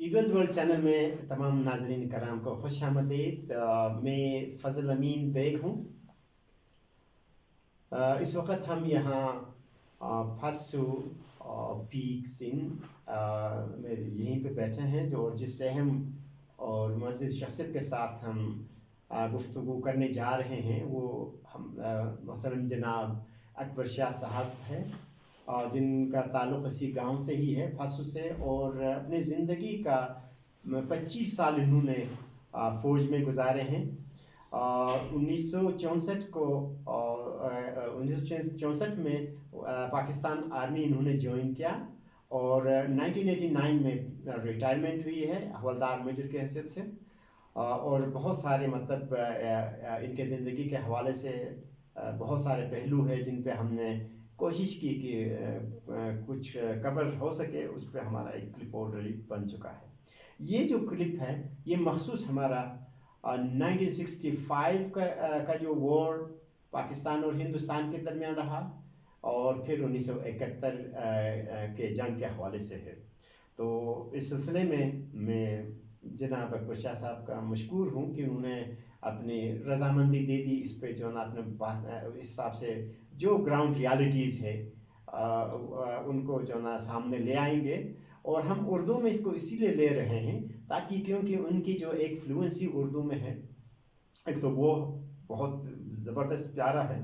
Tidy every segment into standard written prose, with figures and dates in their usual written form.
Eagles world channel میں تمام ناظرین کرام کو خوش آمدید. میں فضل امین بیگ ہوں. اس وقت ہم یہاں پھاسو پیکس میں یہیں پہ بیٹھے ہیں جو جس اہم اور معزز شخصیت کے ساتھ ہم گفتگو کرنے جا رہے ہیں وہ ہم محترم جناب اکبر شاہ صاحب ہیں جن کا تعلق اسی گاؤں سے ہی ہے پھاسو سے, اور اپنے زندگی کا 25 سال انہوں نے فوج میں گزارے ہیں. 1964 کو 1964 میں پاکستان آرمی انہوں نے جوائن کیا اور 1989 میں ریٹائرمنٹ ہوئی ہے حوالدار میجر کی حیثیت سے. اور بہت سارے مطلب ان کے زندگی کے حوالے سے بہت سارے پہلو ہیں جن پہ ہم نے کوشش کی کہ کچھ کور ہو سکے. اس پہ ہمارا ایک کلپ آلریڈی بن چکا ہے. یہ جو کلپ ہے یہ مخصوص ہمارا 1965 کا جو وار پاکستان اور ہندوستان کے درمیان رہا اور پھر 1971 کے جنگ کے حوالے سے ہے. تو اس سلسلے میں جناب اکبر شاہ صاحب کا مشکور ہوں کہ انہوں نے اپنی رضامندی دے دی اس پہ جو آپ نے بات اس حساب سے جو گراؤنڈ ریالٹیز ہے ان کو جو نا سامنے لے آئیں گے. اور ہم اردو میں اس کو اسی لیے لے رہے ہیں تاکہ کیونکہ ان کی جو ایک فلوئنسی اردو میں ہے, ایک تو وہ بہت زبردست پیارا ہے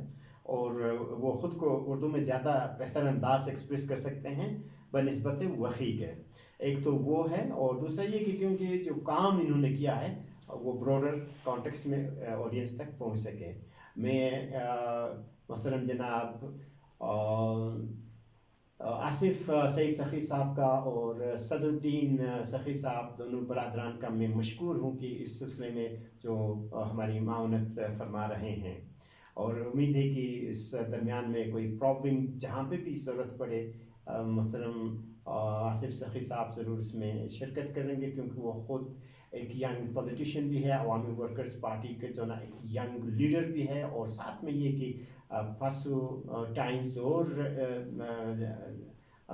اور وہ خود کو اردو میں زیادہ بہتر انداز سے ایکسپریس کر سکتے ہیں بنسبت وحی کے. ایک تو وہ ہے اور دوسرا یہ کہ کیونکہ جو کام انہوں نے کیا ہے وہ براڈر کانٹیکس میں آڈینس تک پہنچ سکے. میں محترم جناب آصف سعید سخی صاحب کا اور صدر الدین سخی صاحب دونوں برادران کا میں مشکور ہوں کہ اس سلسلے میں جو ہماری معاونت فرما رہے ہیں. اور امید ہے کہ اس درمیان میں کوئی پرابلم جہاں پہ بھی ضرورت پڑے محترم آصف سخی صاحب ضرور اس میں شرکت کریں گے کیونکہ وہ خود ایک ینگ پولیٹیشین بھی ہے, عوامی ورکرز پارٹی کے جو نا ایک ینگ لیڈر بھی ہے, اور ساتھ میں یہ کہ پھاسو ٹائمز اور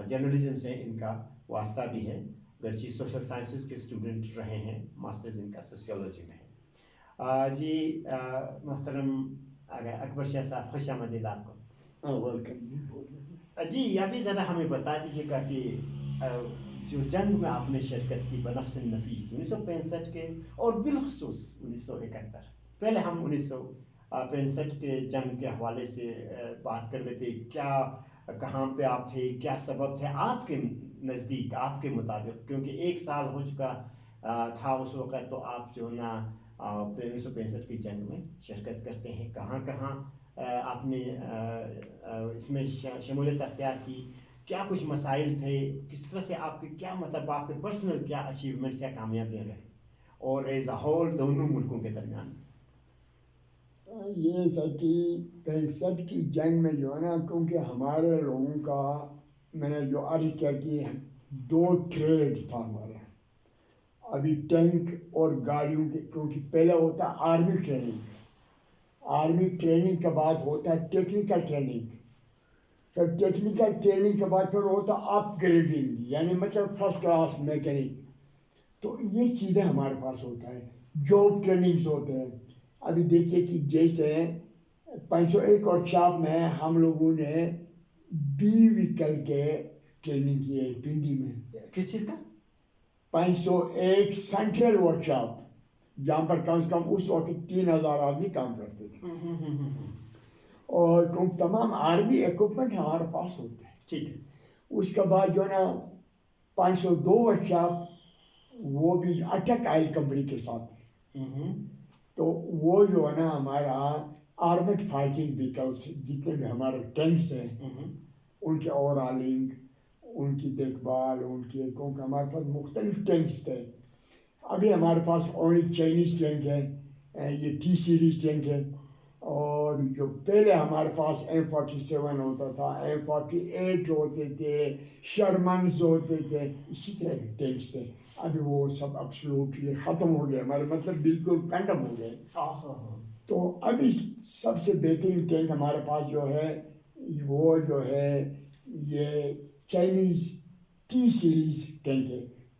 جرنلزم سے ان کا واسطہ بھی ہے, گرچہ سوشل سائنسز کے اسٹوڈنٹ رہے ہیں, ماسٹرز ان کا سوسیولوجی میں ہے. جی محترم اکبر شاہ صاحب خوش آمدید آپ کو. جی ابھی ذرا ہمیں بتا دیجیے گا کہ جو جنگ میں آپ نے شرکت کی بنفس النفیس 1965 کے اور بالخصوص 1971, پہلے ہم 1965 کے جنگ کے حوالے سے بات کر لیتے. کیا کہاں پہ آپ تھے, کیا سبب تھے آپ کے نزدیک, آپ کے مطابق, کیونکہ 1 سال ہو چکا تھا اس وقت, تو آپ جو نا 1965 کی جنگ میں شرکت کرتے ہیں, کہاں کہاں آپ نے اس میں شمولیت اختیار کی, کیا کچھ مسائل تھے, کس طرح سے آپ کے کیا مطلب آپ کے پرسنل کیا اچیومنٹس یا کامیابیاں رہے, اور ایز اے ہول دونوں ملکوں کے درمیان. یہ سب کی 65 کی جنگ میں جو ہے نا, کیونکہ ہمارے لوگوں کا میں نے جو عرض کیا کہ 2 ٹریڈ تھا ہمارا. ابھی ٹینک اور گاڑیوں کے, کیونکہ پہلے ہوتا ہے آرمی ٹریننگ, آرمی ٹریننگ کے بعد ہوتا ہے ٹیکنیکل ٹریننگ, پھر ٹیکنیکل ٹریننگ کے بعد پھر ہوتا ہے اپ گریڈنگ, یعنی مطلب فرسٹ کلاس میکینک. تو یہ چیزیں ہمارے پاس ہوتا ہے, جاب ٹریننگز ہوتے ہیں. ابھی دیکھیے کہ جیسے 501 اور چاپ میں ہم لوگوں نے وہیکل کے ٹریننگ کی ہے پنڈی میں. کس چیز کا؟ 501 سینٹرل ورک شاپ, جہاں پر کم سے کم اس وقت 3000 آدمی کام کرتے تھے. اور تمام آرمی ایکوپمنٹ ہمارے پاس ہوتے ہیں. ٹھیک ہے. اس کے بعد جو ہے نا 502 ورک شاپ, وہ بھی اٹک آئل کمپنی کے ساتھ. تو وہ جو ہے نا ہمارا آرمڈ فائٹنگ وہیکلس جتنے بھی ہمارے ٹینکس ہیں ان کے اوور ہالنگ, ان کی دیکھ بھال, ان کی کیونکہ ہمارے پاس مختلف ٹینکس تھے. ابھی ہمارے پاس اونلی چائنیز ٹینک ہے, یہ ٹی سیریز ٹینک ہے, اور جو پہلے ہمارے پاس M47 ہوتا تھا, M48 ہوتے تھے, شرمنز ہوتے تھے, اسی طرح کے ٹینکس تھے. ابھی وہ سب ایبسولوٹلی ختم ہو گئے, ہمارے مطلب بالکل کنڈم ہو گئے. تو ابھی سب سے بہترین ٹینک ہمارے پاس جو ہے وہ جو ہے یہ چائنیز ٹی سیریز ٹینک ہے.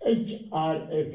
HRF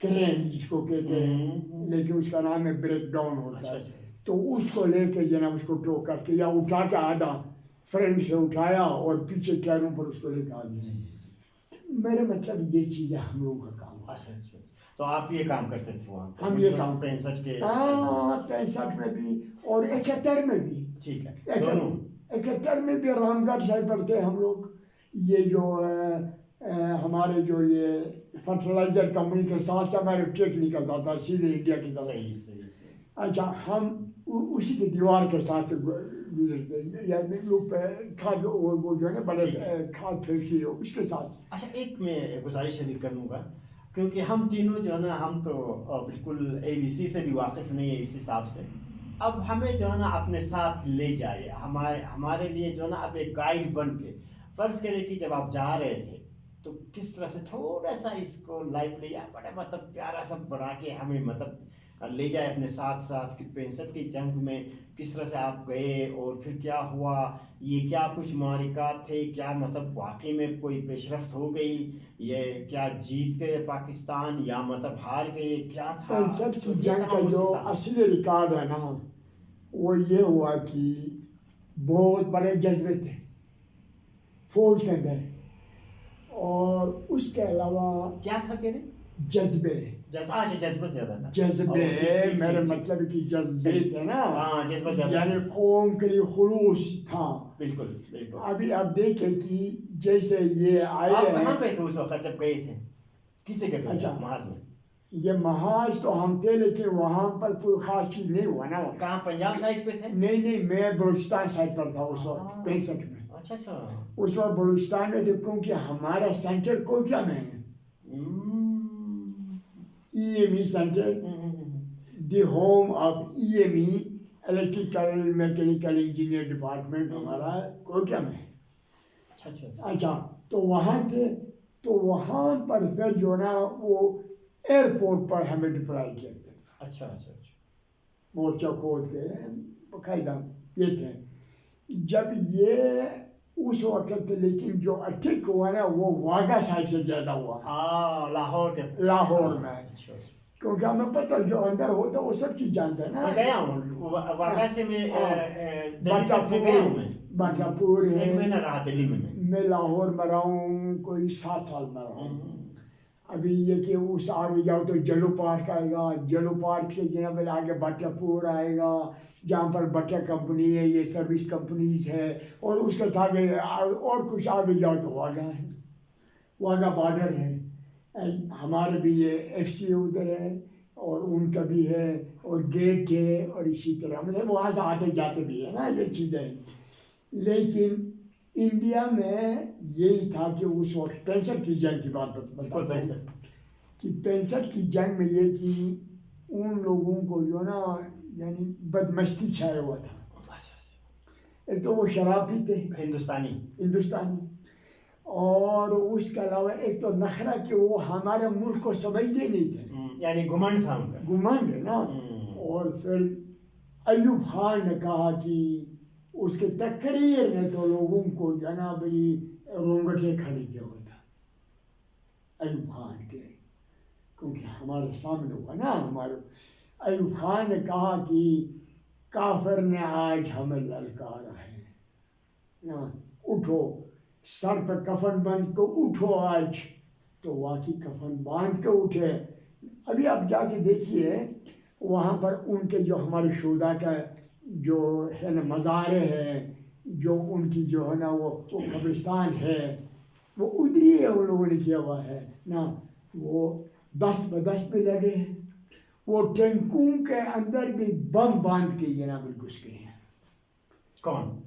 کرین جس کو کہتے ہیں لیکن اس کا نام ہے بریک ڈاؤن ہوتا ہے. تو اس کو لے کے جناب اس کو ٹو کر کے یا اٹھا کے آدھا فرنٹ سے اٹھایا اور پیچھے ٹائروں پر اس کو لے کے آ گیا. میرے مطلب یہ چیزیں ہم لوگوں کا کام. اچھا تو آپ یہ کام کرتے تھے وہاں پہ؟ ہم یہ کام 65 کے. ہاں 65 میں بھی اور 71 میں بھی. ٹھیک ہے دونوں. 71 میں بھی رام گڑھ سائڈ پر تھے ہم لوگ. یہ جو ہمارے جو یہ فرٹیلائزر کمپنی کے ساتھ سے ہمارے ٹریک نکلتا تھا سیدھے انڈیا کی طرف. صحیح. اچھا ہم اسی کے دیوار کے ساتھ سے گزرتے یعنی لوگ کھاد وہ جو ہے نا بڑے کھاد فیکٹری ہو اس کے ساتھ. اچھا ایک میں گزارش بھی کروں گا کیونکہ ہم تینوں جو ہے نا ہم تو بالکل ABC سے بھی واقف نہیں ہے اس حساب سے. اب ہمیں جو ہے نا اپنے ساتھ لے جائے ہمارے لیے جو ہے نا اب ایک گائیڈ بن کے فرض کرے کہ جب آپ جا رہے تھے تو کس طرح سے تھوڑا سا اس کو لائف لے جائے بڑا مطلب پیارا سا بنا کے ہمیں مطلب لے جائے اپنے ساتھ کہ 65 کی جنگ میں کس طرح سے آپ گئے اور پھر کیا ہوا, یہ کیا کچھ معرکات تھے, کیا مطلب واقعی میں کوئی پیش رفت ہو گئی, یہ کیا جیت گئے پاکستان یا مطلب ہار گئے, کیا تھا 65 کی جنگ کا جو اصلی ریکارڈ ہے نا وہ یہ ہوا کہ بہت بڑے جذبے تھے فوج کے اندر, اور اس کے علاوہ کیا تھا کہ جذبے زیادہ تھا. جذبے میرے مطلب کہ جذبے تھے نا, جذبہ زیادہ یعنی قوم کے لیے خلوص تھا. بالکل. ابھی اب دیکھیں کہ جیسے یہ آئے آپ کہاں پہ تھے اس وقت جب گئے تھے, کسی کے اچھا محاذ میں؟ یہ محاذ تو ہم تھے لیکن وہاں پر کوئی خاص چیز نہیں ہوا نا. کہاں پنجاب سائڈ پہ تھے؟ نہیں میں بلوچستان سائڈ پر تھا اس وقت 65 میں. اچھا اس وقت بلوچستان میں تھے کیونکہ ہمارا سینٹر کوئٹہ میں ہے. EME centre, the home of EME electrical mechanical engineer department ہمارا کوئٹہ میں. اچھا تو وہاں تھے, تو وہاں پر پھر جو نا وہ ایئرپورٹ پر ہمیں ڈپلائی کیا گیا. اچھا مورچہ کھود کے باقاعدہ یہ تھے. جب یہ اس وقت لیکن جو اٹیک ہوا نا وہ واگا سائڈ سے زیادہ ہوا, لاہور میں, کیونکہ ہمیں پتہ جو اندر ہوتا وہ سب چیز جانتا ہے نا. میں گیا ہوں واگا سے, میں باٹا پور ہے, ایک مہینہ رہا دلی میں لاہور میں رہا ہوں, کوئی 7 سال میں رہا ہوں. ابھی یہ کہ اس آگے جاؤ تو جلو پارک آئے گا, جلو پارک سے جناب آگے بٹا پور آئے گا جہاں پر بٹا کمپنی ہے, یہ سروس کمپنیز ہے, اور اس کے آگے اور کچھ آگے جاؤ تو واگا ہے, واگا بارڈر ہے. ہمارے بھی یہ FC ادھر ہے اور ان کا بھی ہے, اور گیٹ ہے, اور اسی طرح مطلب وہاں سے آتے جاتے بھی ہے نا یہ چیزیں. لیکن انڈیا میں یہی تھا کہ اس وقت 65 کی جنگ کی بات بتاتا ہوں کہ 65 کی جنگ میں یہ کہ ان لوگوں کو جو نا یعنی بدمستی چھایا ہوا تھا. ایک تو وہ شراب پیتے ہندوستانی, اور اس کے علاوہ ایک تو نخرہ کہ وہ ہمارے ملک کو سمجھتے نہیں تھے, یعنی گھمنڈ تھا ان کا, گھمنڈ ہے نا. اور پھر ایوب خان نے کہا کہ اس کے تقریر میں تو لوگوں کو جناب رونگٹے کھڑے کیا ہوا تھا ایوب خان کے, کیونکہ ہمارے سامنے ہوا نا. ہمارے ایوب خان نے کہا کہ کافر نے آج ہمیں للکارا ہے نا, اٹھو سر پہ کفن باندھ کو اٹھو آج. تو واقعی کفن باندھ کے اٹھے. ابھی آپ جا کے دیکھیے وہاں پر ان کے جو ہمارے شہداء کا جو ہے نا مزارے ہیں, جو ان کی جو ہے نا وہ قبرستان ہے, وہ ادھری ہے ان لوگوں نے کیا ہوا ہے نا. وہ 10 بدس پہ لگے ہیں, وہ ٹینکوں کے اندر بھی بم باندھ کے جناب گھس گئے ہیں. کون؟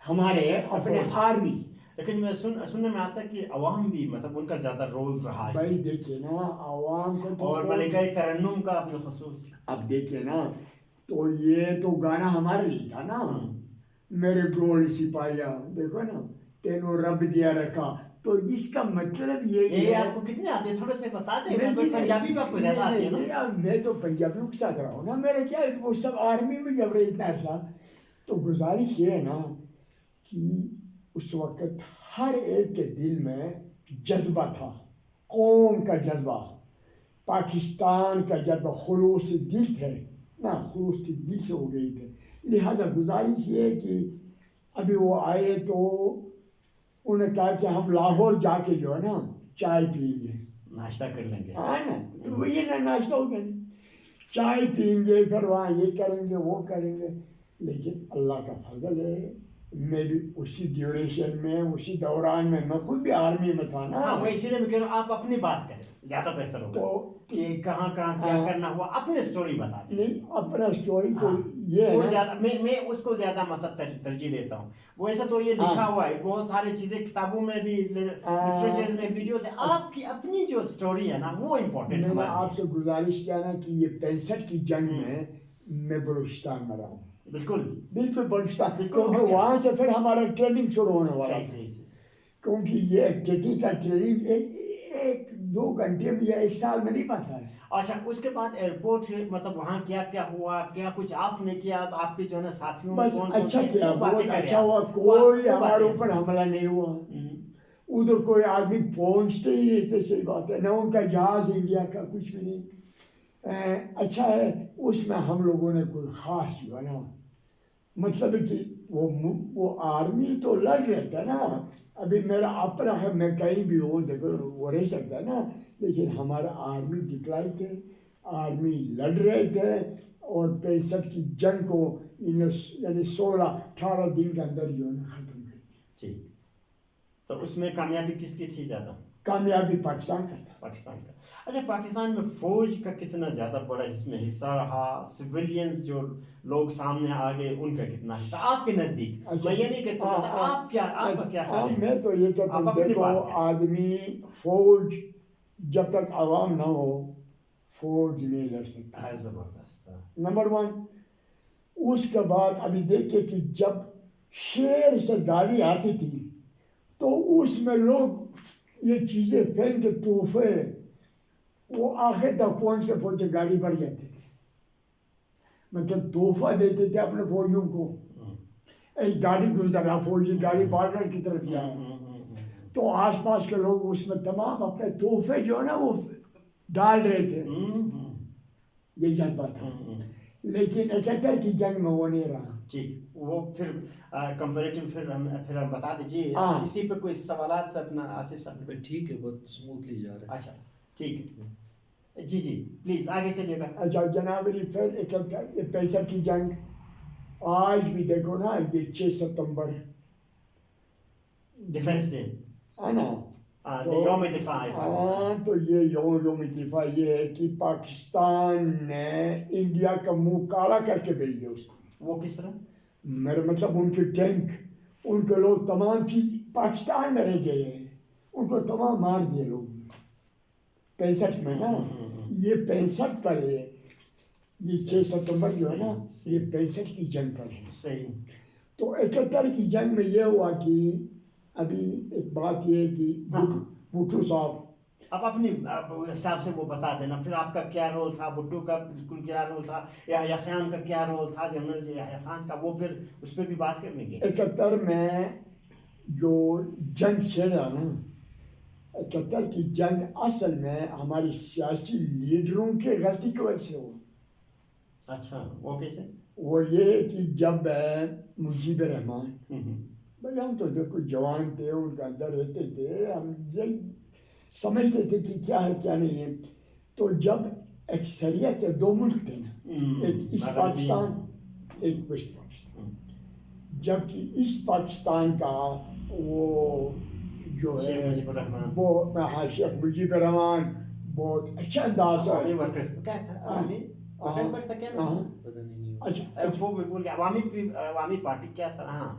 ہمارے اپنے آرمی. لیکن میں سننے میں آتا ہے کہ عوام بھی مطلب ان کا زیادہ رول رہا ہے. بھائی دیکھیے نا عوام کو اور ملکہ ترنم کا بالخصوص. اب دیکھیے نا تو یہ تو گانا ہمارے لیے تھا نا, میرے گول سپاہیا دیکھو نا تینوں رب دیا رکھا. تو اس کا مطلب یہ آپ کو کتنے آتے ہیں تھوڑے سے بتا دیں. پنجابی میں آپ کو زیادہ آتی ہے نا. میں تو پنجابیوں کے ساتھ رہا ہوں نا, میرے کیا وہ سب آرمی میں جب رہے اتنا عرصہ. تو گزارش یہ ہے نا کہ اس وقت ہر ایک کے دل میں جذبہ تھا, قوم کا جذبہ. پاکستان کا جب خلوص دل تھے نا، خلوص کے دل سے ہو گئی تھے. لہٰذا گزارش یہ ہے کہ ابھی وہ آئے تو انہوں نے کہا کہ ہم لاہور جا کے جو ہے نا چائے پئیں گے، ناشتہ کر لیں گے. ہاں نا، تو وہی نا ناشتہ ہو گیا، چائے پئیں گے، پھر وہاں یہ کریں گے وہ کریں گے. لیکن اللہ کا فضل ہے، میں بھی اسی ڈیوریشن میں، اسی دوران میں خود بھی آرمی میں تھا نا. ہاں وہ اسی لیے میں کہہ رہا ہوں آپ اپنی بات کریں زیادہ بہتر ہوگا کہ کہاں کہاں کیا کرنا ہوا، اپنی اسٹوری بتا دیجیے. نہیں، اپنا اسٹوری تو یہ ہے نا، میں اس کو زیادہ مطلب ترجیح دیتا ہوں. ویسے تو یہ لکھا ہوا ہے بہت ساری چیزیں کتابوں میں بھی، لٹریچر میں، ویڈیوز ہیں. آپ کی اپنی جو اسٹوری ہے نا وہ امپورٹنٹ ہے. میں نے آپ سے گزارش کیا نا کہ یہ 65 کی جنگ میں بلوچستان میں رہا ہوں. بالکل بالکل بلوچستان، کیونکہ وہاں سے پھر ہمارا ٹریننگ شروع ہونے والا تھا. کیونکہ یہ ٹیکنیکل ٹریننگ ایک 2 گھنٹے میں یا 1 سال میں نہیں پاتا ہے. اچھا اس کے بعد ایئرپورٹ مطلب وہاں کیا کیا ہوا، کیا کچھ آپ نے کیا، تو آپ کے جو ہے نا ساتھیوں میں بس اچھا کیا، بہت اچھا ہوا، کوئی ہمارے اوپر حملہ نہیں ہوا. ادھر کوئی آدمی پہنچتے ہی نہیں تھے، صحیح بات ہے، نہ ان کا جہاز انڈیا کا، کچھ بھی نہیں. اچھا ہے، اس میں ہم لوگوں نے کوئی خاص جو ہے نا مطلب کہ وہ آرمی تو لڑ رہے تھے نا. ابھی میرا اپنا ہے، میں کہیں بھی ہوں دیکھو وہ رہ سکتا ہے نا، لیکن ہمارا آرمی ڈپلائی تھے، آرمی لڑ رہے تھے، اور 65 کی جنگ کو یعنی 16-18 دن کے اندر جو ہے نا ختم کر دیا. ٹھیک، تو اس میں کامیابی کس کی تھی زیادہ؟ کامیابی پاکستان کا تھا. پاکستان کا. اچھا پاکستان میں فوج کا کتنا زیادہ بڑا اس میں حصہ رہا؟ سویلینز جو لوگ سامنے آ گئے ان کا کتنا حصہ آپ کے نزدیک؟ میں یہ نہیں کہتا آپ کا کیا خیال ہے؟ میں تو یہ کہتا ہوں، دیکھو آدمی، فوج جب تک عوام نہ ہو فوج نہیں لڑ سکتا. زبردست. نمبر 1. اس کے بعد ابھی دیکھیں کہ جب شہر سے گاڑی آتی تھی تو اس میں لوگ یہ چیزیں پھینک کے تحفے، وہ آخر تک پہنچتے گاڑی بڑھ جاتی تھی، مطلب تحفہ دیتے تھے اپنے فوجیوں کو. ایک گاڑی گزر رہا، فوجی گاڑی بارڈر کی طرف جا رہا، تو آس پاس کے لوگ اس میں تمام اپنے تحفے جو ہے نا وہ ڈال رہے تھے. یہ جذبہ تھا. لیکن 71 کی جنگ میں وہ نہیں رہا. ٹھیک، وہ پھر کمپیریٹیو پھر ہم بتا دیجیے اسی پہ کوئی سوالات اپنا آصف صاحب. ٹھیک ہے، بہت اسموتھلی جا رہا ہے. اچھا ٹھیک ہے، جی پلیز آگے چلیے گا. اچھا جناب علی، پھر 65 کی جنگ آج بھی دیکھو نا، یہ 6 ستمبر ڈیفنس ڈے ہے نا، یوم دفاع. ہاں، تو یہ یوم دفاع یہ ہے کہ پاکستان نے انڈیا کا منہ کالا کر کے بھیج دیا اس کو. وہ کس طرح؟ میرا مطلب ان کے ٹینک، ان کے لوگ، تمام چیز پاکستان میں رہ گئے ہیں، ان کو تمام مار دیے لوگ 65 میں نا. یہ 65 پر ہے، یہ 6 ستمبر جو ہے نا یہ 65 کی جنگ پر ہے. صحیح. تو 71 کی جنگ میں یہ ہوا کہ ابھی ایک بات یہ ہے کہ بھٹو صاحب، اب اپنی حساب سے وہ بتا دینا پھر آپ کا کیا رول تھا، بھٹو کا بالکل کیا رول تھا، یحییٰ خان کا کیا رول تھا، جنرل یحییٰ خان کا، وہ پھر اس پہ بھی بات کر لیں گے. 71 میں جو جنگ چھیڑا نا، 71 کی جنگ اصل میں ہماری سیاسی لیڈروں کی غلطی کی وجہ سے ہوا. اچھا وہ کیسے؟ وہ یہ کہ جب مجیب الرحمان، بھائی ہم تو دیکھو جوان تھے، ان کے اندر رہتے تھے، ہم سمجھتے تھے کہ کیا ہے کیا نہیں ہے. تو جب اکثریت 2 ملک تھے نا، ایک ایسٹ پاکستان، ایک ویسٹ پاکستان، جبکہ ایسٹ پاکستان کا وہ جو ہے وہ شیخ مجیب الرحمان بہت اچھا انداز ہے. عوامی پارٹی کیا تھا؟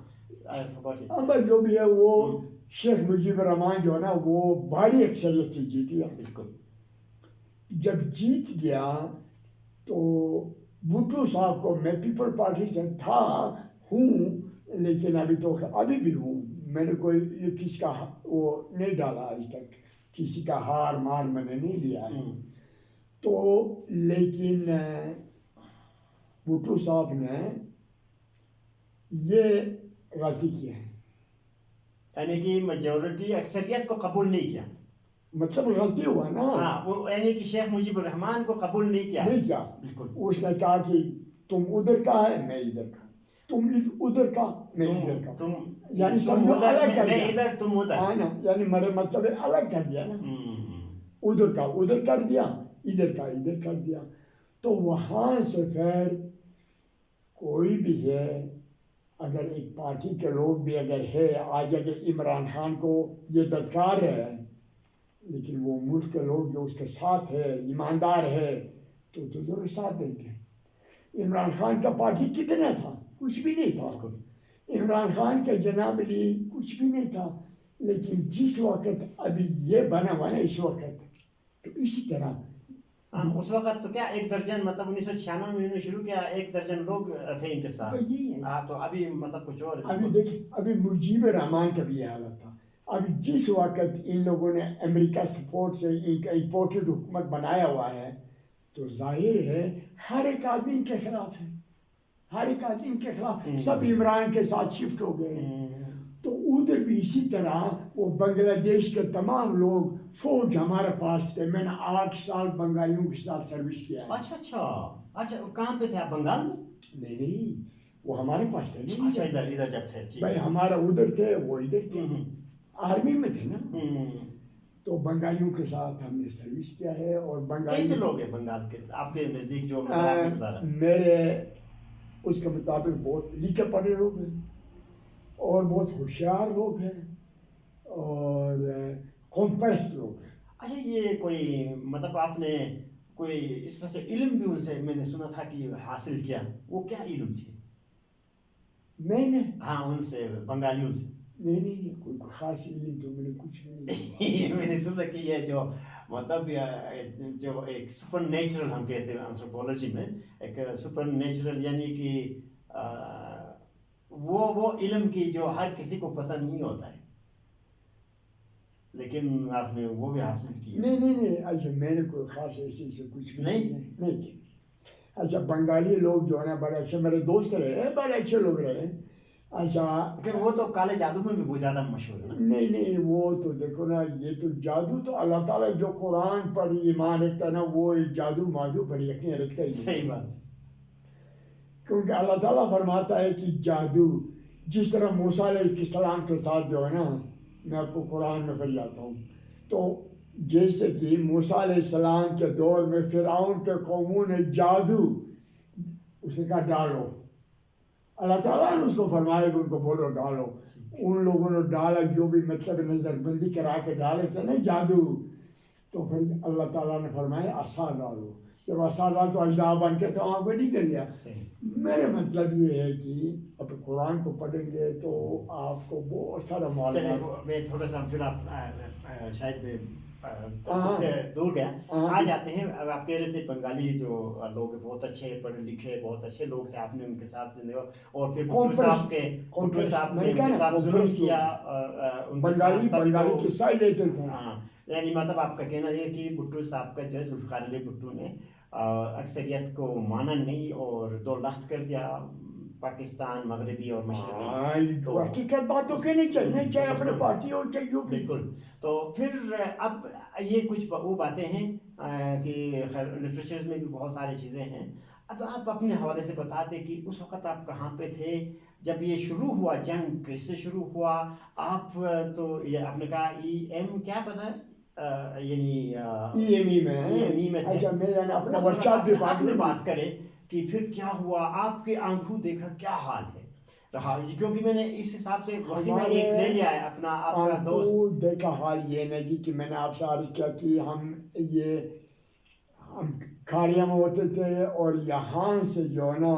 بھائی جو بھی ہے، وہ شیخ مجیب الرحمان جو ہے نا وہ بھاری اکثریت سے جیت گیا. بالکل. جب جیت گیا تو بھٹو صاحب کو، میں پیپل پارٹی سے تھا ہوں، لیکن ابھی بھی ہوں، میں نے کوئی کسی کا وہ نہیں ڈالا آج تک، کسی کا ہار مار میں نے نہیں لیا ہے. تو لیکن بھٹو صاحب نے یہ غلطی کی ہے، یعنی کہ میجورٹی اکثریت کو قبول نہیں کیا. مطلب غلطی ہوا نا. ہاں وہ یعنی کہ شیخ مجیب الرحمان کو قبول نہیں کیا. نہیں کیا. بالکل. اس نے کہا کہ تم ادھر کا ہے میں ادھر کا, تم ادھر کا میں ادھر کا, تم یعنی تم سمجھو ادھر الگ کر میں دیا. ادھر تم ادھر. ہاں نا, یعنی میرے مطلب ہے الگ کر دیا نا. ادھر کا ادھر کر دیا, ادھر کا ادھر کر دیا. تو وہاں سے پھر کوئی بھی ہے, اگر ایک پارٹی کے لوگ بھی اگر ہے, آج اگر عمران خان کو یہ دھتکار ہے, لیکن وہ ملک کے لوگ جو اس کے ساتھ ہے, ایماندار ہے, تو ضرور ساتھ دیں گے. عمران خان کا پارٹی کتنا تھا؟ کچھ بھی نہیں تھا. عمران خان کا جناب علی کچھ بھی نہیں تھا. لیکن جس وقت ابھی یہ بنا ہوا نا اس وقت, تو اسی طرح اس وقت تو کیا 1 درجن مطلب 1996 میں انہوں نے شروع کیا, 1 درجن لوگ تھے ان کے ساتھ. تو ابھی مطلب کچھ اور. ابھی دیکھیں, ابھی مجیب الرحمان کا بھی یہ حالت تھا. ابھی جس وقت ان لوگوں نے امریکہ سپورٹ سے امپورٹڈ حکومت بنایا ہوا ہے, تو ظاہر ہے ہر ایک آدمی ان کے خلاف ہے, ہر ایک آدمی ان کے خلاف. سب عمران کے ساتھ شفٹ ہو گئے ہیں. تو ادھر بھی اسی طرح وہ بنگلہ دیش کے تمام لوگ, فوج ہمارے پاس تھے. میں نے 8 سال بنگالیوں کے ساتھ سروس کیا ہے. اچھا کہاں پہ تھے آپ؟ بنگال میں؟ نہیں, وہ ہمارے پاس تھے. اچھا ادھر جب تھے. بھائی ہمارا ادھر تھے, وہ ادھر تھے, آرمی میں تھے نا. تو بنگالیوں کے ساتھ ہم نے سروس کیا ہے. اور بنگالی کیسے لوگ ہیں بنگال کے آپ کے نزدیک جو میرے اس کے مطابق بہت لکھے پڑھے لوگ ہیں, اور بہت ہوشیار لوگ ہیں, اور کمپریس لوگ ہیں. اچھا یہ کوئی مطلب آپ نے کوئی اس طرح سے علم بھی ان سے میں نے سنا تھا کہ حاصل کیا, وہ کیا علم تھی؟ میں نے ہاں ان سے بنگالیوں سے. نہیں کوئی خاص علم تو میں نے کچھ نہیں. میں نے سنا کہ یہ جو مطلب جو ایک سپر نیچرل ہم کہتے ہیں انتھروپولوجی میں, ایک سپر نیچرل یعنی کہ وہ علم کی جو ہر کسی کو پتہ نہیں ہوتا ہے, لیکن آپ نے وہ بھی حاصل کیا. نہیں اچھا میں نے کوئی خاص ایسے سے کچھ بھی نہیں. اچھا بنگالی لوگ جو ہے نا بڑے اچھے میرے دوست رہے, بڑے اچھے لوگ رہے. اچھا لیکن وہ تو کالے جادو میں بھی بہت زیادہ مشہور ہے. نہیں وہ تو دیکھو نا, یہ تو جادو تو اللہ تعالیٰ جو قرآن پر ایمان رکھتا ہے نا, وہ جادو مادو پر یقین رکھتا ہے. صحیح بات. کیونکہ اللہ تعالیٰ فرماتا ہے کہ جادو جس طرح موسیٰ علیہ السلام کے ساتھ جو ہے نا, میں آپ کو قرآن میں پڑھ جاتا ہوں, تو جیسے کہ موسیٰ علیہ السلام کے دور میں فرعون کے قوموں نے جادو, اس نے کہا ڈالو, اللہ تعالیٰ نے اس کو فرمایا کہ ان کو بولو ڈالو. ان لوگوں نے ڈالا, جو بھی مطلب نظر بندی کرا کے ڈالے تھے نا جادو, تو پھر اللہ تعالیٰ نے فرمایا عصا ڈالو. جب عصا ڈالو تو اجزا بن کے تو آنکھ میں نکل گیا. میرے مطلب یہ ہے کہ اب قرآن کو پڑھیں گے تو آپ کو بہت سارا معلومات. میں تھوڑا سا پھر آپ شاید میں سے دور گیا, آ جاتے ہیں. آپ کہہ رہے تھے بنگالی جو لوگ بہت اچھے پڑھے لکھے بہت اچھے لوگ تھے, آپ نے ان کے ساتھ زندگی, اور پھر بھٹو صاحب نے ان کے ساتھ ظلم کیا. بنگالی قصہ لیتے تھے. ہاں یعنی مطلب آپ کا کہنا یہ کہ بھٹو صاحب کا جو ہے ذوالفقار علی بھٹو نے اکثریت کو مانا نہیں اور 2 لخت کر دیا پاکستان مغربی اور مشرقی. حقیقت بات تو کہنی چاہیے, چاہے اپنے پارٹی ہو چاہے جو. بالکل. تو پھر اب یہ کچھ وہ باتیں ہیں کہ لٹریچر میں بھی بہت ساری چیزیں ہیں. اب آپ اپنے حوالے سے بتا دیں کہ اس وقت آپ کہاں پہ تھے جب یہ شروع ہوا, جنگ کیسے شروع ہوا؟ آپ تو یہ آپ نے کہا کیا پتہ ہے یعنی EME میں. اچھا میں اپنا ورکشاپ بھی بات کریں کہ پھر کیا ہوا, آپ کے آنکھوں دیکھا کیا حال ہے رہا, کیونکہ میں نے اس حساب سے وہی میں ایک لے لیا ہے اپنا آپ کا دوست دیکھا حال یہ نہیں جی کہ میں نے آپ سے عرض کیا کہ ہم کھاڑیا میں ہوتے تھے, اور یہاں سے جو ہے نا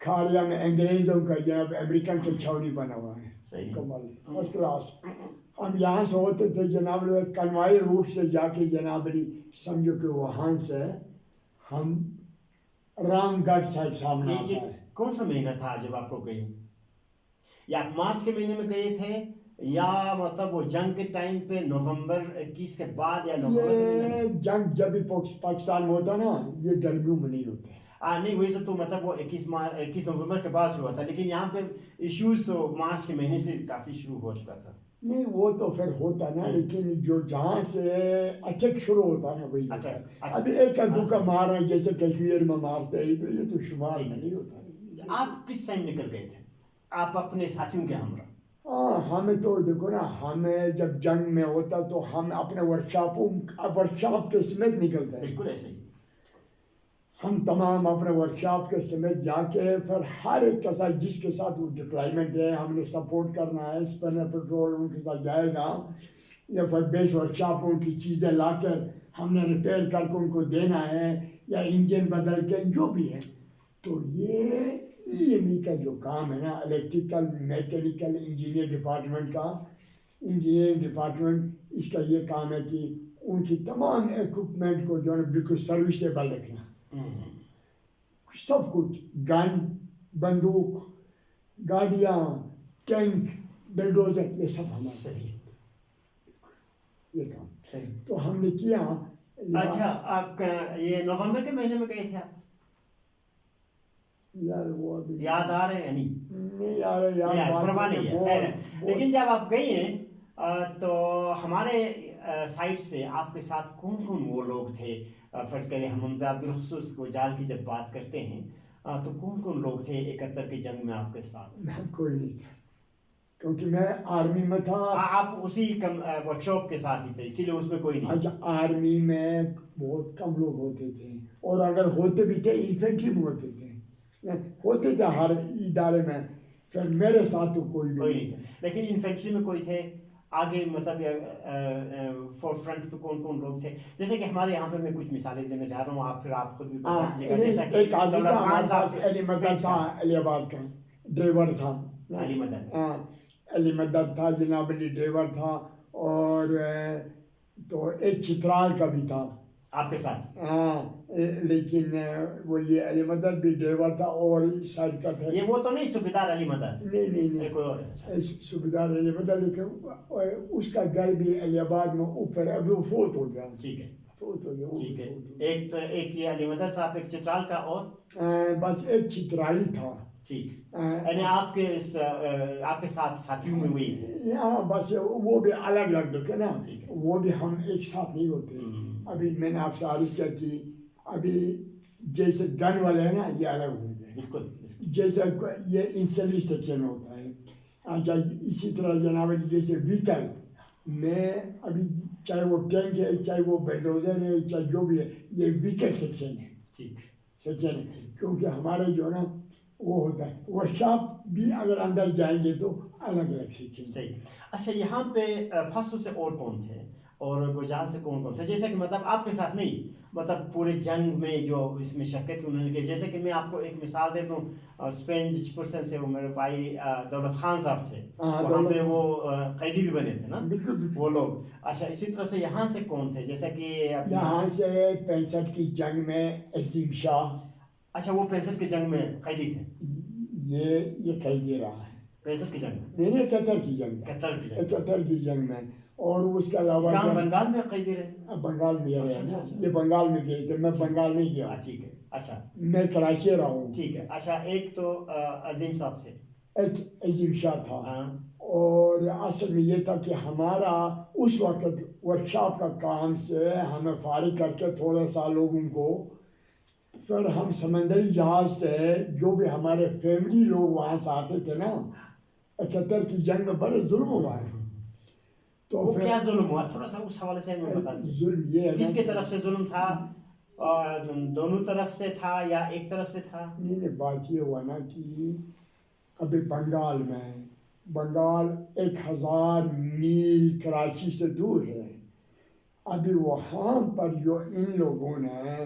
کھاڑیا میں انگریزوں کا جناب امریکن کے چھاؤنی بنا ہوا ہے. کمال فرسٹ کلاس. ہم یہاں سے ہوتے تھے جناب کنوائی روٹ سے جا کے جناب علی سمجھو کہ وہاں سے ہم رام گڑھ سائڈ سامنے آتا ہے. کون سا مہینہ تھا جب آپ کو گئے؟ یا مارچ کے مہینے میں گئے تھے یا مطلب وہ جنگ کے ٹائم پہ نومبر 21 کے بعد یا نومبر کے مہینے میں؟ یہ جنگ جب بھی پاکستان میں ہوتا نا, یہ گرمیوں میں نہیں ہوتے. نہیں وہی سے تو مطلب وہ 21 نومبر کے بعد ہوا تھا, لیکن یہاں پہ ایشوز تو مارچ کے مہینے سے کافی شروع ہو چکا تھا. نہیں وہ تو پھر ہوتا نا، لیکن جو جہاں سے اٹیک شروع ہوتا ہے وہی ہوتا ہے. ابھی ایک کدو کا مارا جیسے کشمیر میں مارتے ہیں تو یہ تو شمار میں نہیں ہوتا. آپ کس ٹائم نکل گئے تھے آپ اپنے ساتھیوں کے ہمراہ؟ ہاں ہمیں تو دیکھو نا، ہمیں جب جنگ میں ہوتا تو ہم اپنے ورکشاپ کے سمیت نکلتے ہیں. بالکل ایسے ہی ہم تمام اپنے ورکشاپ کے سمیت جا کے پھر ہر ایک کے ساتھ جس کے ساتھ وہ ڈپلائمنٹ ہے ہم نے سپورٹ کرنا ہے، اسپنر پیٹرول ان کے ساتھ جائے گا، یا پھر بیس ورکشاپ ان کی چیزیں لا کر ہم نے ریپیئر کر کے ان کو دینا ہے، یا انجن بدل کے جو بھی ہے. تو یہ ای ایم ای کا جو کام ہے نا، الیکٹریکل میکینیکل انجینئر ڈپارٹمنٹ کا، انجینئرنگ ڈپارٹمنٹ، اس کا یہ کام ہے کہ ان کی تمام ایکوپمنٹ کو جو ہے بالکل سروسیبل رکھنا. سب کچھ، گن، بندوق، گاڑیاں، ٹینک، بلڈوزر، یہ سب ہمارا صحیح یہ کام. صحیح. تو ہم نے کیا. اچھا آپ یہ نومبر کے مہینے میں گئے تھے آپ؟ یار وہ ابھی یاد آ رہے ہیں نہیں یار پرواہ نہیں ہے، خیر ہے. لیکن جب آپ گئی ہیں تو ہمارے سائٹ سے آپ کے ساتھ کون کون وہ لوگ تھے؟ فرض کریں ہم حمزہ بالخصوص گوجال کی جب بات کرتے ہیں تو کون کون لوگ تھے 71 کی جنگ میں آپ کے ساتھ؟ کوئی نہیں تھا، کیونکہ میں آرمی میں تھا. آپ اسی ورکشاپ کے ساتھ ہی تھے، اسی لیے اس میں کوئی نہیں. اچھا، آرمی میں بہت کم لوگ ہوتے تھے، اور اگر ہوتے بھی تھے انفینٹری میں ہوتے تھے ہر ادارے میں. پھر میرے ساتھ تو کوئی نہیں تھا. لیکن انفینٹری میں کوئی تھے آگے، مطلب فور فرنٹ پہ کون کون لوگ تھے؟ جیسے کہ ہمارے یہاں پہ میں کچھ مثالیں دینا چاہ رہا ہوں، پھر آپ خود بھی ایک آدمی تھا ہمارے پاس، علی مدد تھا، علی آباد کا ڈرائیور تھا. علی مدد، علی مدد تھا جناب، علی ڈرائیور تھا. اور تو ایک چترال کا بھی تھا آپ کے ساتھ. لیکن وہ یہ علی مدد بھی ڈرائیور تھا، اور اس سائڈ کا تھا. یہ وہ تو نہیں صوبیدار علی مدد؟ نہیں صوبیدار علی مدد، لیکن اس کا گھر بھی علی آباد میں اوپر ہے، ابھی وہ فوت ہو گیا. ٹھیک ہے، فوت ہو گیا. ٹھیک ہے. ایک یہ علی مدد صاحب، ایک چترال کا، اور بس ایک چترالی تھا. ٹھیک، یعنی آپ کے ساتھ ساتھیوں میں وہی تھے؟ ہاں بس وہ بھی الگ الگ دیکھے نا، وہ بھی ہم ایک ساتھ نہیں ہوتے. ابھی میں نے آپ سے عرض کیا کہ ابھی جیسے گن والے ہیں نا، یہ الگ ہو گئے. بالکل. جیسے یہ انسلی سیکشن ہوتا ہے. اچھا، اسی طرح جناب جیسے ویکل میں ابھی، چاہے وہ ٹینک ہے، چاہے وہ بلڈوزر ہے، چاہے جو بھی ہے، یہ ویکل سیکشن ہے. ٹھیک سیکشن ہے، کیونکہ ہمارے جو ہے نا وہ ہوتا ہے. ورکشاپ بھی اگر اندر جائیں گے تو الگ الگ سیکشن. صحیح. اچھا، یہاں پہ فصل سے اور کون تھے اور گوجال سے کون کون تھے؟ جیسے کہ مطلب آپ کے ساتھ نہیں، مطلب پورے جنگ میں جو اس میں شرکت انہوں نے کی. جیسے کہ میں آپ کو ایک مثال دے دوں، اسپین چپرسن سے وہ میرے بھائی دولت خان صاحب تھے، وہاں پہ وہ قیدی بھی بنے تھے نا وہ لوگ. اچھا، اسی طرح سے یہاں سے کون تھے؟ جیسا کہ یہاں سے 65 کی جنگ میں عظیم شاہ. اچھا، وہ 65 کی جنگ میں قیدی تھے؟ یہ قیدی رہا ہے 65 کی جنگ میں؟ نہیں، 71 کی جنگ، 71 کی جنگ میں. اور اس کے علاوہ بنگال میں قیدی رہے؟ بنگال میں یہ بنگال میں گئے تھے، میں بنگال نہیں گیا. ٹھیک ہے. اچھا، میں کراچی رہا ہوں. ٹھیک ہے. اچھا، ایک تو عظیم صاحب تھے، ایک عظیم شاہ تھا. اور اصل میں یہ تھا کہ ہمارا اس وقت ورکشاپ کا کام سے ہمیں فارغ کر کے تھوڑا سا لوگوں کو، پھر ہم سمندری جہاز سے جو بھی ہمارے فیملی لوگ وہاں سے آتے تھے نا، 71 کی جنگ میں بڑے ظلم ہوا ہے. تو وہ کیا ظلم ہوا؟ تھوڑا سا اس حوالے سے ہمیں بتا دیں. ظلم یہ ہے کس کی طرف سے ظلم تھا؟ دونوں طرف سے تھا یا ایک طرف سے تھا؟ نہیں، بات یہ ہوا نا کہ ابھی بنگال 1000 میل کراچی سے دور ہے. ابھی وہاں پر جو ان لوگوں نے،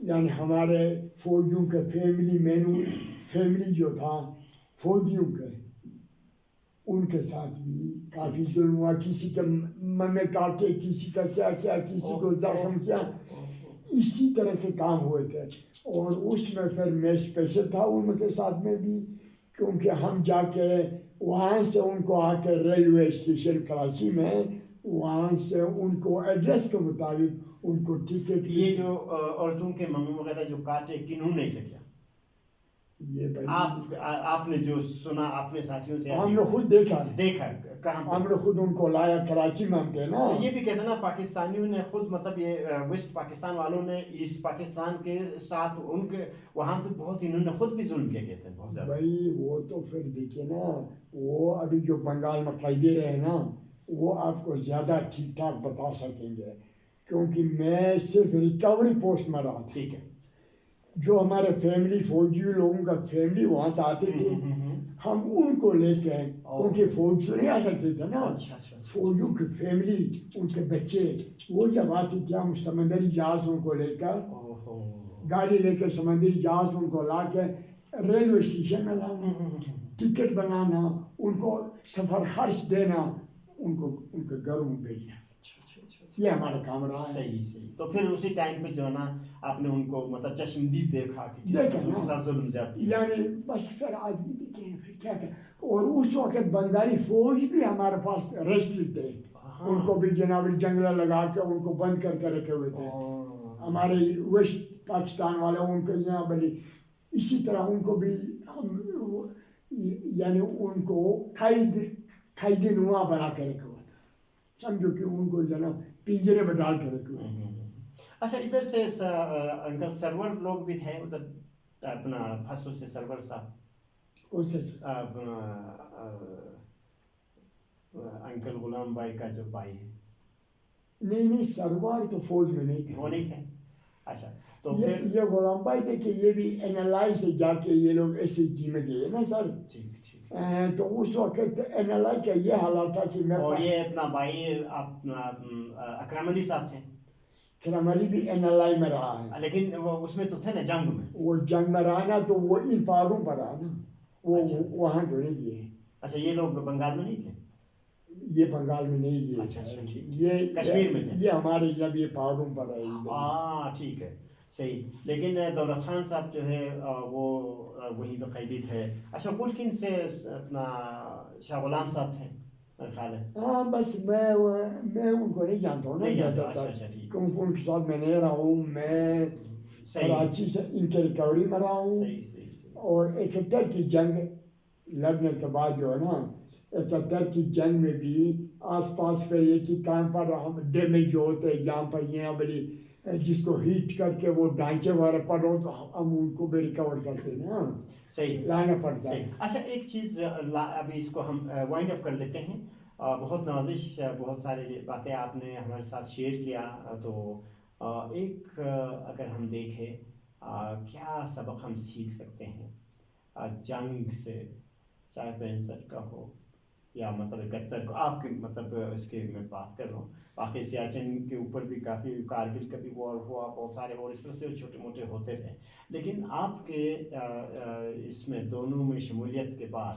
یعنی ہمارے فوجیوں کے فیملی جو تھا فوجیوں کے، ان کے ساتھ بھی کافی ظلم ہوا. کسی کے ممے کاٹے، کسی کا کیا کیا، کسی کو زخم کیا، اسی طرح کے کام ہوئے تھے. اور اس میں پھر میں اسپیشل تھا ان کے ساتھ میں بھی، کیونکہ ہم جا کے وہاں سے ان کو آ کے ریلوے اسٹیشن کراچی میں، وہاں سے ان کو ایڈریس کے مطابق ان کو ٹکٹ. یہ جو عورتوں کے ممے وغیرہ جو کاٹے، کنہوں نے سے کیا؟ یہ بھائی آپ نے جو سنا اپنے ساتھیوں سے ہم نے خود دیکھا دیکھا کہاں ہم نے خود ان کو لایا کراچی میں ہم تھے نا. یہ بھی کہتے ہیں نا پاکستانیوں نے خود مطلب یہ ویسٹ پاکستان والوں نے ایسٹ پاکستان کے ساتھ ان کے وہاں پہ بہت انہوں نے خود بھی ظلم کیا کہتے ہیں بہت زیادہ. بھائی وہ تو پھر دیکھیے نا وہ ابھی جو بنگال میں قیدی رہے نا وہ آپ کو زیادہ ٹھیک ٹھاک بتا سکیں گے کیونکہ میں صرف ریکوری پوسٹ میں رہا تھا. ٹھیک ہے. جو ہمارے فیملی فوجی لوگوں کا فیملی وہاں سے آتے تھے ہم ان کو لے کے کیونکہ فوج سے نہیں آ سکتے تھے نا. فوجیوں کی فیملی ان کے بچے وہ جب آتے تھے ہم سمندری جہاز ان کو لے کر گاڑی لے کے سمندری جہاز ان کو لا کے ریلوے اسٹیشن میں لانا ٹکٹ بنانا ان کو سفر خرچ دینا ان کو ان کے گھروں میں بھیجنا. یہ ہمارا کام رہا ہے. صحیح صحیح. تو پھر اسی ٹائم پہ جو ہے نا آپ نے ان کو مطلب چشمدید دیکھا کہ کس قسم کے ساتھ ظلم زیادتی یعنی بس پھر آدمی دیکھے پھر کیا کریں. اور اس وقت بنگالی فوج بھی ہمارے پاس ریسٹڈ تھے ان کو بھی جناب جنگلہ لگا کے ان کو بند کر کے رکھے ہوئے تھے. ہمارے ویسٹ پاکستان والے ان کو یہاں بلی اسی طرح ان کو بھی ہم یعنی ان کو قیدی نما بنا کے رکھے ہوئے تھے. سمجھو کہ ان کو جناب پنجرے میں ڈال کے رکھے ہوئے تھے. اچھا ادھر سے انکل سرور لوگ بھی تھے ادھر اپنا پھسو سے سرور صاحب اپنا انکل غلام بھائی کا جو بھائی ہے. نہیں سرور تو فوج میں نہیں تھے. وہ نہیں تھے. اچھا تو پھر یہ غلام بھائی تھے کہ یہ بھی این ایل آئی سے جا کے یہ لوگ ایس ایچ جی میں گئے نا سر. تو اس وقت این ایل آئی کا یہ حالات تھا کہ میں اور یہ اپنا بھائی اپنا اکرم علی صاحب تھے. اکرم علی بھی این ایل آئی میں رہا ہے لیکن وہ اس میں تو تھے نا جنگ میں. وہ جنگ میں رہا نا تو وہ ان پہاڑوں پر رہا نا وہ وہاں جو نہیں گئے. اچھا یہ لوگ بنگال میں نہیں تھے. یہ بنگال میں نہیں گئے. یہ کشمیر میں تھے. یہ ہمارے جب یہ پہاڑوں پر رہے. ہاں ٹھیک ہے صحیح. لیکن دولت خان صاحب جو ہے وہ وہیں پہ قیدی تھے. اچھا ملکن سے اپنا شاہ غلام صاحب تھے میرا خیال ہے. ہاں بس میں ان کو نہیں جانتا ہوں نا زیادہ تر کیونکہ ان کے ساتھ میں نہیں رہا ہوں. میں کراچی سے ان کے ریکوری میں رہا ہوں. اور 71 کی جنگ لڑنے کے بعد جو ہے نا 71 کی جنگ میں بھی آس پاس پھر ایک ہی کام پر ہم ڈیمیج جو ہوتے جہاں پر یہاں بلی جس کو ہیٹ کر کے وہ ڈھانچے وغیرہ پڑ ہو تو ہم ان کو بھی ریکور کرتے ہیں نا. صحیح لانا پڑتا ہے. اچھا ایک چیز ابھی اس کو ہم وائنڈ اپ کر لیتے ہیں. بہت نوازش بہت ساری باتیں آپ نے ہمارے ساتھ شیئر کیا. تو ایک اگر ہم دیکھیں کیا سبق ہم سیکھ سکتے ہیں جنگ سے چاہے 65 کا ہو یا مطلب 71 کو آپ کے مطلب اس کے میں بات کر رہا ہوں. باقی سیاچن کے اوپر بھی کافی کارگل کا بھی وار ہوا بہت سارے اور اس طرح سے چھوٹے موٹے ہوتے رہے. لیکن آپ کے اس میں دونوں میں شمولیت کے بعد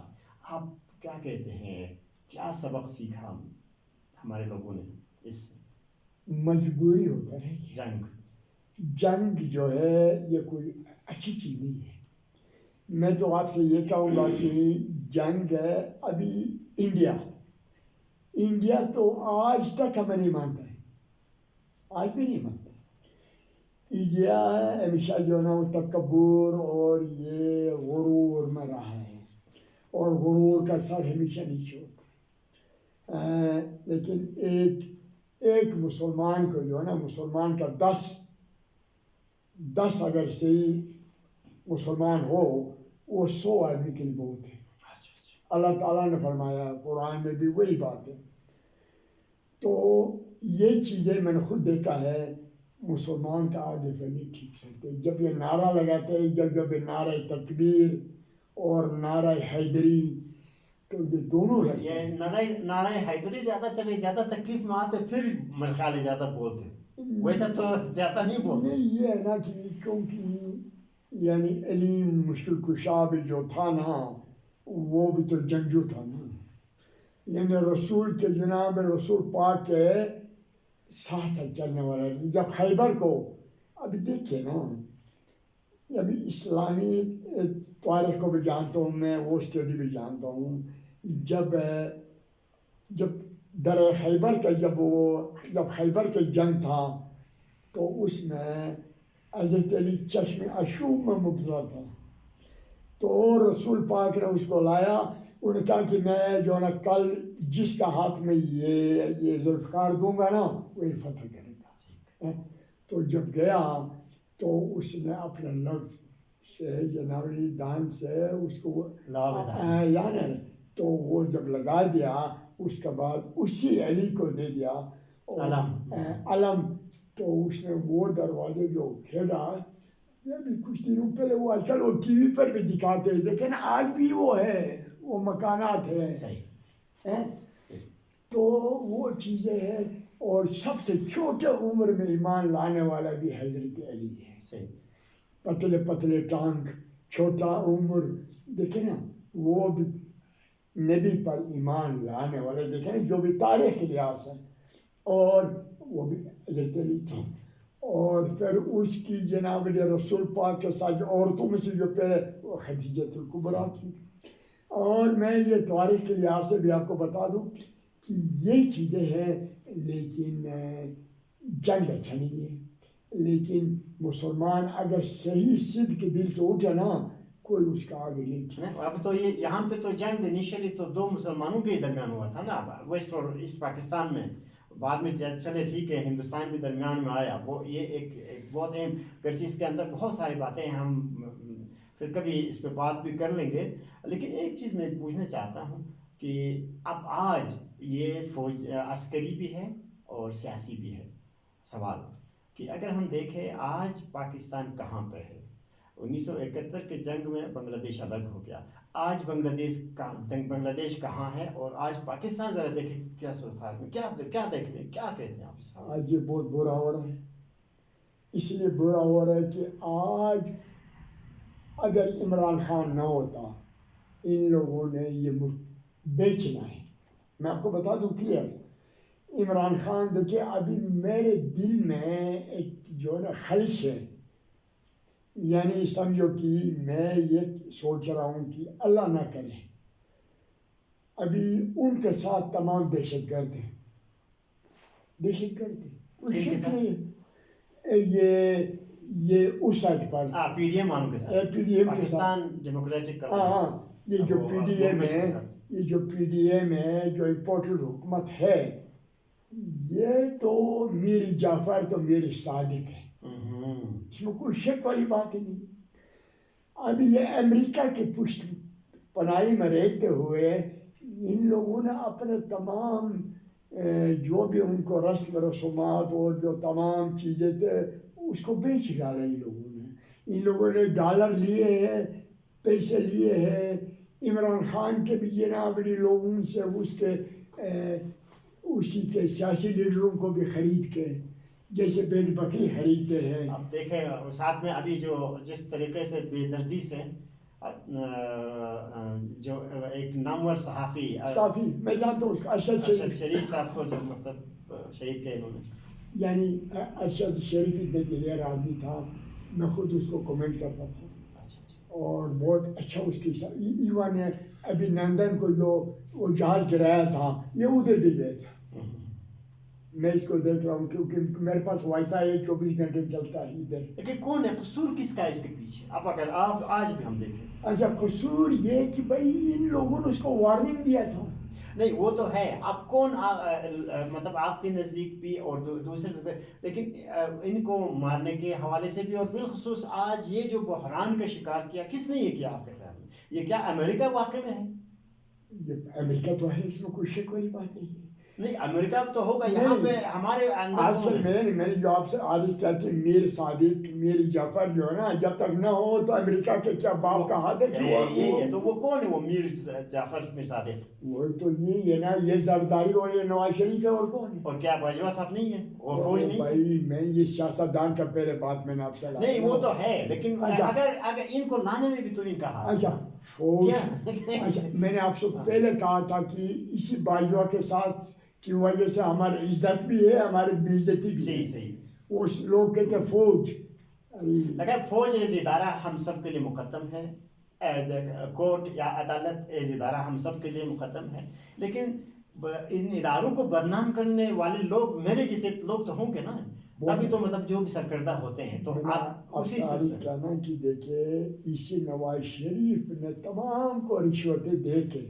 آپ کیا کہتے ہیں کیا سبق سیکھا ہمارے لوگوں نے اس سے؟ مجبوری ہوتا ہے. جنگ جو ہے یہ کوئی اچھی چیز نہیں ہے. میں تو آپ سے یہ کہوں گا کہ جنگ ہے ابھی انڈیا تو آج تک ہمیں نہیں مانتا ہے. آج بھی نہیں مانتا. انڈیا ہمیشہ جو ہے نا وہ تکبر اور یہ غرور میں رہا ہے اور غرور کا سر ہمیشہ نیچے ہوتا ہے. لیکن ایک مسلمان کو جو ہے نا مسلمان کا 10 اگر صحیح مسلمان ہو وہ 100 آدمی کے لیے بہت ہے. اللہ تعالیٰ نے فرمایا قرآن میں بھی وہی بات ہے. تو یہ چیزیں میں نے خود دیکھا ہے مسلمان کا آگے پھر نہیں ٹھیک سکتے. جب یہ نعرہ لگاتے ہیں جب یہ نعرہ تکبیر اور نعرہ حیدری تو یہ دونوں یہ نعرہ حیدری زیادہ تکلیف میں آتے پھر میرے خیال زیادہ بولتے. ویسا تو زیادہ نہیں بولتے. نہیں یہ ہے نا کہ کیونکہ یعنی علیم مشکل کشا بھی جو تھا نا وہ بھی تو جنگجو تھا نا. یعنی رسول کے جناب رسول پاک کے ساتھ چلنے والا. جب خیبر کو ابھی دیکھیں نا ابھی اسلامی تاریخ کو بھی جانتا ہوں میں وہ اسٹڈی بھی جانتا ہوں. جب در خیبر کا جب خیبر کا جنگ تھا تو اس میں حضرت علی چشم اشوب میں مبتلا تھا. تو رسول پاک نے اس کو لایا، انہوں نے کہا کہ میں جو ہے نا کل جس کا ہاتھ میں یہ ذوالفقار دوں گا نا وہی فتح کرے گا. تو جب گیا تو اس نے اپنے لفظ سے جنابی دان سے اس کو یعنی تو وہ جب لگا دیا اس کے بعد اسی علی کو دے دیا علم. تو اس نے وہ دروازے جو کھیلا، یہ بھی کچھ دنوں پہلے وہ آج کل وہ ٹی وی پر بھی دکھاتے ہیں، لیکن آج بھی وہ ہے، وہ مکانات ہیں. تو وہ چیزیں ہیں. اور سب سے چھوٹے عمر میں ایمان لانے والا بھی حضرت علی ہے. پتلے پتلے ٹانگ، چھوٹا عمر، دیکھیں نا وہ بھی نبی پر ایمان لانے والے، دیکھیں نا جو بھی تاریخ کے لحاظ سے، اور وہ بھی حضرت علی تھا. اور پھر اس کی جناب رسول پاک کے ساتھ عورتوں میں سے جو پہلے وہ خدیجۃ الکبریٰ تھی. اور میں یہ تاریخ کے لحاظ سے بھی آپ کو بتا دوں کہ یہ چیزیں ہیں، لیکن جنگ اچھا نہیں ہے. لیکن مسلمان اگر صحیح صدق کے دل سے اٹھے نا، کوئی اس کا آگے نہیں تھا. اب تو یہ یہاں پہ تو جنگ انیشلی تو دو مسلمانوں کے درمیان ہوا تھا نا، ویسٹ اور ایسٹ پاکستان میں. بعد میں چلے ٹھیک ہے ہندوستان بھی درمیان میں آیا. وہ یہ ایک بہت اہم، گرچہ اس کے اندر بہت ساری باتیں ہیں، ہم پھر کبھی اس پہ بات بھی کر لیں گے. لیکن ایک چیز میں پوچھنا چاہتا ہوں کہ اب آج یہ فوج عسکری بھی ہے اور سیاسی بھی ہے. سوال کہ اگر ہم دیکھیں آج پاکستان کہاں پہ ہے. 1971 کے جنگ میں بنگلہ دیش الگ ہو گیا. آج بنگلہ دیش کہاں ہے اور آج پاکستان ذرا دیکھیں کیا صورتحال میں، کیا دیکھتے ہیں، کیا کہتے ہیں آپ؟ آج یہ بہت برا ہو رہا ہے. اس لیے برا ہو رہا ہے کہ آج اگر عمران خان نہ ہوتا، ان لوگوں نے یہ ملک بیچنا ہے. میں آپ کو بتا دوں کلیئر، عمران خان دیکھیے ابھی میرے دل میں ایک جو ہے نا خلش ہے. یعنی سمجھو کہ میں یہ سوچ رہا ہوں کہ اللہ نہ کرے ابھی ان کے ساتھ تمام دہشت گرد ہیں. دہشت گرد کوئی شک نہیں. یہ اس سائڈ پر پی ڈی ایم کے ساتھ، پی ڈی ایم کے پاکستان ڈیموکریٹک، یہ جو پی ڈی ایم ہے، یہ جو پی ڈی ایم ہے، جو امپورٹڈ حکومت ہے، یہ تو میر جعفر تو میر صادق ہے، اس میں کوئی شک والی بات ہی نہیں. ابھی یہ امریکہ کی پشت پناہی میں رہتے ہوئے ان لوگوں نے اپنے تمام جو بھی ان کو رسم رسومات اور جو تمام چیزیں تھے اس کو بیچ ڈالا. ان لوگوں نے ڈالر لیے ہیں، پیسے لیے ہیں. عمران خان کے بھی جناب لوگوں سے اسی کے سیاسی لیڈروں کو بھی خرید کے جیسے بیل بکری خریدتے ہیں. اب دیکھیں ساتھ میں ابھی جو جس طریقے سے بے دردی سے جو ایک نامور صحافی میں جانتا ہوں اس کو، ارشد شریف صاحب کو جو مطلب شہید کیا انہوں نے. یعنی ارشد شریف اتنے دلیر آدمی تھا، میں خود اس کو کمنٹ کرتا تھا اور بہت اچھا اس کی ایون ابھی نندن کو جو وہ جہاز گرایا تھا یہ ادھر بھی گئے تھے. میں اس کو دیکھ رہا ہوں کیونکہ میرے پاس وائی فائی ہے، 24 گھنٹے چلتا ہے ادھر. لیکن کون ہے، قصور کس کا ہے اس کے پیچھے؟ اب اگر آپ آج بھی ہم دیکھیں، اچھا قصور یہ کہ بھائی ان لوگوں نے اس کو وارننگ دیا تھا. نہیں وہ تو ہے. اب کون مطلب آپ کے نزدیک بھی اور دوسرے، لیکن ان کو مارنے کے حوالے سے بھی، اور بالخصوص آج یہ جو بحران کا شکار کیا، کس نے یہ کیا آپ کے خیال میں؟ یہ کیا امریکہ واقع میں ہے؟ یہ امریکہ تو ہے، اس میں کوئی شک والی بات نہیں ہے. نہیں امریکہ تو ہوگا، یہاں پہ ہمارے اندر اصل میں نے جو آپ سے عادت کہتے ہیں میر صادق میر جعفر جو ہے نا، جب تک نہ ہو تو امریکہ کے کیا باپ کا ہاتھ ہے. تو وہ کون ہے وہ میر جعفر میر صادق؟ وہ تو یہ ہے نا، یہ زرداری اور یہ نواز شریف ہے، اور کون ہے؟ اور کیا باجوہ صاحب نہیں ہے اور فوج نہیں؟ بھائی میں یہ سیاست دان کا پہلے بات میں نے آپ سے نہیں وہ تو ہے، لیکن اگر ان کو لانے میں بھی تو ان کا ہاتھ. اچھا فوج، اچھا میں نے آپ سے پہلے کہا تھا کہ اسی باجوہ کے ساتھ کی وجہ سے ہماری عزت بھی ہے، ہماری بے عزتی بھی ہے. صحیح. وہ لوگ کہتے ہیں فوج. اگر فوج ایز ادارہ ہم سب کے لیے مقدم ہے، کورٹ یا عدالت ایز ادارہ ہم سب کے لیے مقدم ہے، لیکن ان اداروں کو بدنام کرنے والے لوگ میرے جیسے لوگ تو ہوں گے نا. تبھی تو مطلب جو بھی سرکردہ ہوتے ہیں تو آپ اسی عرض سے کہنا کہ دیکھیں اسی نواز شریف نے تمام کو رشوتیں دے کے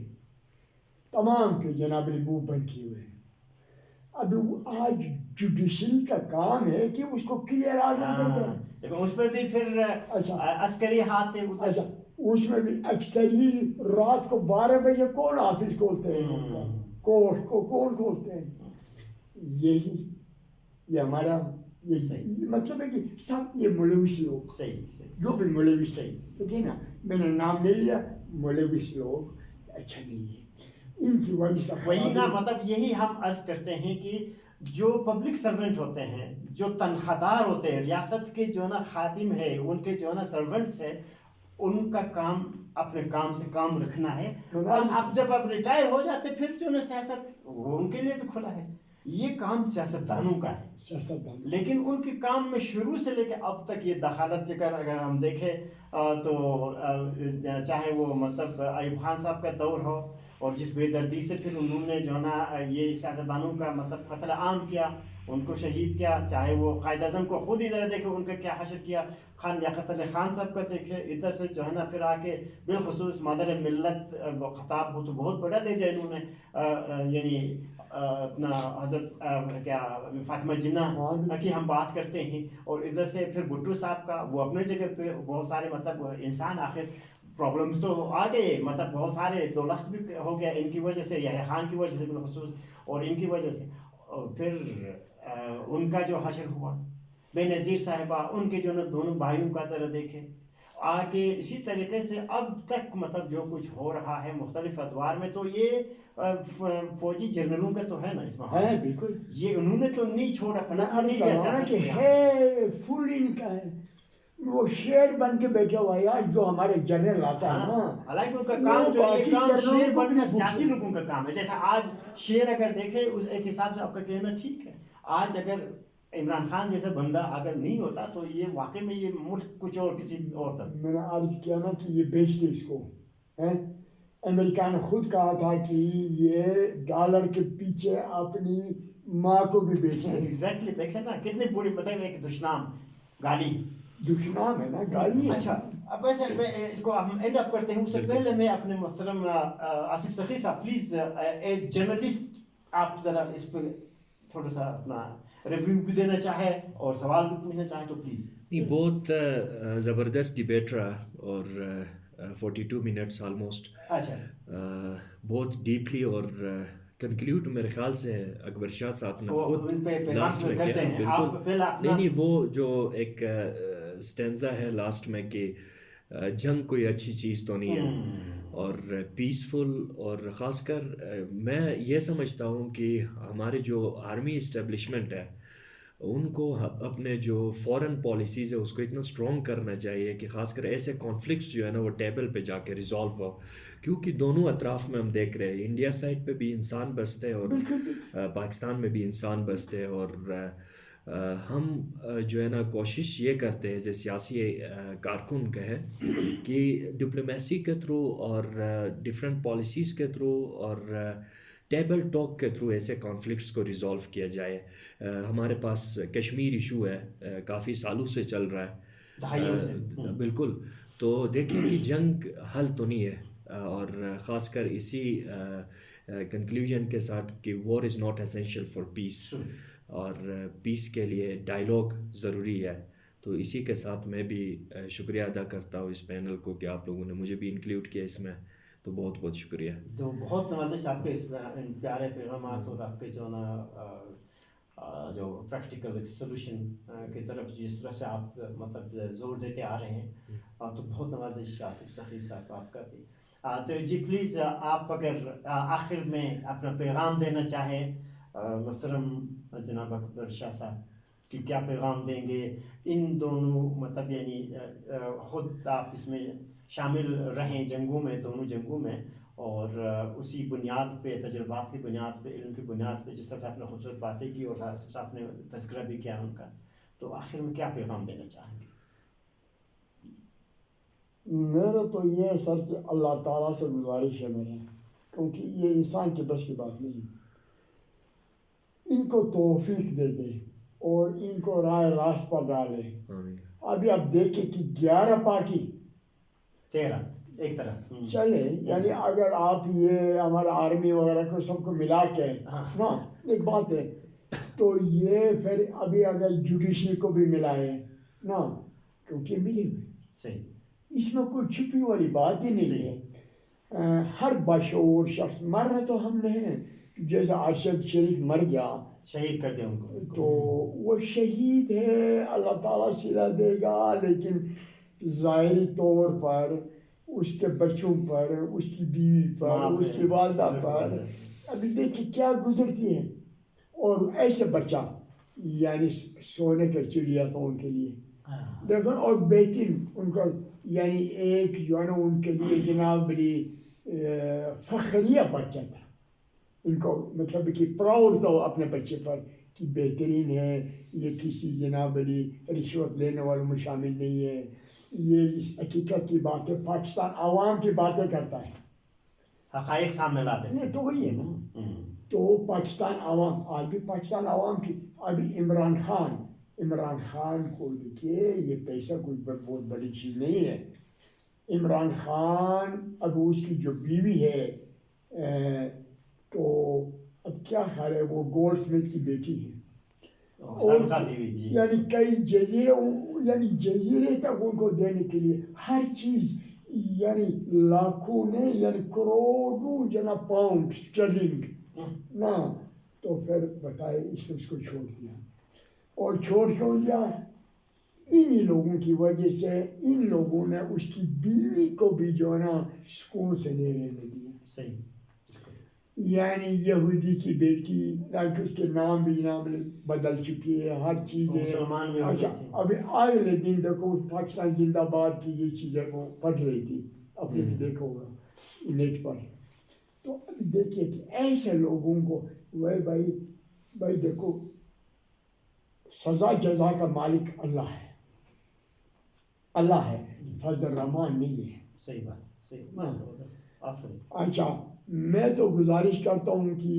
تمام کے جناب البو بند کیے ہوئے ہیں. ابھی آج جوڈیشری کا کام ہے کہ اس کو کلیئر آزم کر دیں. لیکن اس پہ بھی پھر عسکری ہاتھ ہے. اچھا اس میں بھی اکثری رات کو 12 بجے کون آفس کھولتے ہیں ان کا, کورٹ کو کون کھولتے ہیں؟ یہی یہ ہمارا یہ مطلب ہے کہ سب یہ ملوث لوگ جو بھی ملوث ہے ٹھیک ہے نا, میں نے نام نہیں لیا, ملوث لوگ اچھا نہیں ہے ان کی وجہ سے. وہی نا مطلب یہی ہم عرض کرتے ہیں کہ جو پبلک سرونٹ ہوتے ہیں, جو تنخواہ دار ہوتے ہیں, ریاست کے جو نا خادم ہے, ان کے جو نا سرونٹس ہے, ان کا کام اپنے کام سے کام رکھنا ہے. اب جب آپ ریٹائر ہو جاتے پھر جو نا سیاست وہ ان کے لیے بھی کھلا ہے. یہ کام سیاست دانوں کا ہے, لیکن ان کے کام میں شروع سے لے کے اب تک یہ دخالت اگر ہم دیکھیں تو چاہے وہ مطلب ایوب خان صاحب کا دور ہو اور جس بے دردی سے پھر انہوں نے جو نا یہ سیاستدانوں کا مطلب قتل عام کیا, ان کو شہید کیا, چاہے وہ قائد اعظم کو خود ادھر دیکھے ان کا کیا حشر کیا, خان لیاقت علی خان صاحب کا دیکھے ادھر سے جو ہے نا پھر آ کے بالخصوص مادر ملت خطاب وہ تو بہت بڑا دے دیا انہوں نے, یعنی اپنا حضرت کیا فاطمہ جناح کی ہم بات کرتے ہیں, اور ادھر سے پھر بھٹو صاحب کا وہ اپنے جگہ پہ بہت سارے مطلب انسان آخر پرابلمس تو آ گئے, مطلب بہت سارے دو لخت بھی ہو گیا ان کی وجہ سے, یحییٰ خان کی وجہ سے بالخصوص, اور ان کی وجہ سے پھر ان کا جو حشر ہوا, بے نظیر صاحبہ ان کے جو نا دونوں بھائیوں کا طرح دیکھے آگے اسی طریقے سے اب تک مطلب جو کچھ ہو رہا ہے مختلف ادوار میں, تو یہ فوجی جنرلوں کا تو ہے نا اس میں ہے بالکل, یہ انہوں نے تو نہیں چھوڑا اپنا کہ ہے فل ان کا ہے, وہ شیر بن کے بیٹھا ہوا ہے جو ہمارے جنرل آتا ہے نا, حالانکہ ان کا کام جو یہ کام شیر بننا سیاسی لوگوں کا کام ہے. جیسا آج شیر اگر دیکھے ایک حساب سے آپ کا کہنا ٹھیک ہے, آج اگر عمران خان جیسا بندہ اگر نہیں ہوتا تو یہ واقعی میں یہ ملک کچھ اور کسی اور طرح. میں نے عرض کیا نا کہ یہ بیچتے اس کو, امریکہ نے خود کہا تھا کہ یہ ڈالر کے پیچھے اپنی ماں کو بھی بیچتے ہیں. ایگزیکٹلی دیکھیں نا کتنی بری مطلب ایک دشنام گالی, دشنام ہے نا گالی. اچھا اب ویسے اس کو ہم اینڈ اپ کرتے ہیں, اس سے پہلے میں اپنے محترم آصف سخی صاحب پلیز ایز جرنلسٹ آپ ذرا اس پہ تھوڑا سا اپنا ریویو بھی دینا چاہے اور سوال بھی پوچھنا چاہے تو پلیز. نہیں, بہت زبردست ڈبیٹ رہا اور 42 منٹس آلموسٹ, بہت ڈیپلی, اور کنکلیوڈ میرے خیال سے اکبر شاہ صاحب نے خود لاسٹ میں کیا. بالکل نہیں, وہ جو ایک سٹینزا ہے لاسٹ میں کہ جنگ کوئی اچھی چیز تو نہیں ہے, اور پیسفل, اور خاص کر میں یہ سمجھتا ہوں کہ ہمارے جو آرمی اسٹیبلشمنٹ ہے ان کو اپنے جو فورن پالیسیز ہے اس کو اتنا اسٹرانگ کرنا چاہیے کہ خاص کر ایسے کانفلکٹس جو ہے نا وہ ٹیبل پہ جا کے ریزالو ہو, کیونکہ دونوں اطراف میں ہم دیکھ رہے ہیں انڈیا سائڈ پہ بھی انسان بستے ہیں اور پاکستان میں بھی انسان بستے ہیں, اور ہم جو ہے نا کوشش یہ کرتے ہیں ایز اے سیاسی کارکن کہے کہ ڈپلومیسی کے تھرو اور ڈفرینٹ پالیسیز کے تھرو اور ٹیبل ٹاک کے تھرو ایسے کانفلکٹس کو ریزالو کیا جائے. ہمارے پاس کشمیر ایشو ہے, کافی سالوں سے چل رہا ہے, بالکل, تو دیکھیں کہ جنگ حل تو نہیں ہے, اور خاص کر اسی کنکلوژن کے ساتھ کہ وار از ناٹ اسینشیل فار پیس, اور پیس کے لیے ڈائلاگ ضروری ہے. تو اسی کے ساتھ میں بھی شکریہ ادا کرتا ہوں اس پینل کو کہ آپ لوگوں نے مجھے بھی انکلیوڈ کیا اس میں, تو بہت بہت شکریہ. تو بہت نوازش آپ کے اس پیارے پیغامات اور آپ کے جو نا جو پریکٹیکل سولوشن کی طرف جس طرح سے آپ مطلب زور دیتے آ رہے ہیں, تو بہت نوازش آصف سخی صاحب آپ کا بھی. تو جی پلیز آپ اگر آخر میں اپنا پیغام دینا چاہیں محترم جناب اکبر شاہ صاحب کہ کیا پیغام دیں گے ان دونوں مطلب یعنی خود آپ اس میں شامل رہیں جنگوں میں, دونوں جنگوں میں, اور اسی بنیاد پہ تجربات کی بنیاد پہ علم کی بنیاد پہ جس طرح سے آپ نے خوبصورت باتیں کی اور آپ نے تذکرہ بھی کیا ان کا, تو آخر میں کیا پیغام دینا چاہیں گے؟ میرا تو یہ ہے سر کہ اللہ تعالیٰ سے گزارش ہے میرا, کیونکہ یہ انسان کے بس کی بات نہیں, ان کو توفیق دے دے اور ان کو راہ راست پر ڈالے. آمین. ابھی آپ دیکھیں کہ 11 پارٹی 13 ایک طرف چلے، یعنی اگر آپ یہ ہمارا آرمی وغیرہ کو سب کو ملا کے نا ایک بات ہے، تو یہ پھر ابھی اگر جوڈیشری کو بھی ملائے نا، کیونکہ ملے ہوئے صحیح، اس میں کوئی چھپی والی بات ہی نہیں ہے. ہر بشعور شخص مر رہا تو ہم نے ہیں. جیسے ارشد شریف مر گیا شہید کر دیں ان کو تو وہ شہید ہے، اللہ تعالیٰ صلہ دے گا، لیکن ظاہری طور پر اس کے بچوں پر، اس کی بیوی پر، اس کی والدہ پر ابھی دیکھیں کیا گزرتی ہے. اور ایسے بچہ یعنی سونے کا چڑیا تھا ان کے لیے دیکھو، اور بہترین ان کا یعنی ایک جو ہے نا ان کے لیے جناب بلی فخریہ بچہ تھا. ان کو مطلب کہ پراؤڈ تھا اپنے بچے پر کہ بہترین ہے، یہ کسی جناب علی رشوت لینے والوں میں شامل نہیں ہے، یہ حقیقت کی باتیں پاکستان عوام کی باتیں کرتا ہے، حقائق سامنے لاتے ہیں. یہ تو وہی ہے نا. تو پاکستان عوام آج بھی پاکستان عوام کی، ابھی عمران خان کو دیکھیے، یہ پیسہ کوئی بہت بڑی چیز نہیں ہے. عمران خان اب اس کی جو بیوی ہے تو اب کیا خیال ہے، وہ گولڈ سمتھ کی بیٹی ہے، اور یعنی کئی جزیرے تک ان کو دینے کے لیے ہر چیز، یعنی لاکھوں نہیں یعنی کروڑوں جناب پاؤنڈ اسٹرلنگ نا. تو پھر بتائے اس نے اس کو چھوڑ دیا، اور چھوڑ کیوں دیا؟ انہی لوگوں کی وجہ سے. ان لوگوں نے اس کی بیوی کو بھی جو ہے نا سکون سے نہیں رہنے دیا. صحیح، یعنی یہودی کی بیٹی، لائک اس کے نام بھی جناب بدل چکی ہے، ہر چیز ہے. اچھا ابھی اگلے دن دیکھو پاکستان زندہ باد کی یہ چیزیں وہ پڑھ رہی تھی، اپنے بھی دیکھو گا نیٹ پر. تو ابھی دیکھیے کہ ایسے لوگوں کو بھائی دیکھو، سزا جزا کا مالک اللہ ہے، فضل الرحمان نہیں ہے. صحیح بات، صحیح. اچھا میں تو گزارش کرتا ہوں کہ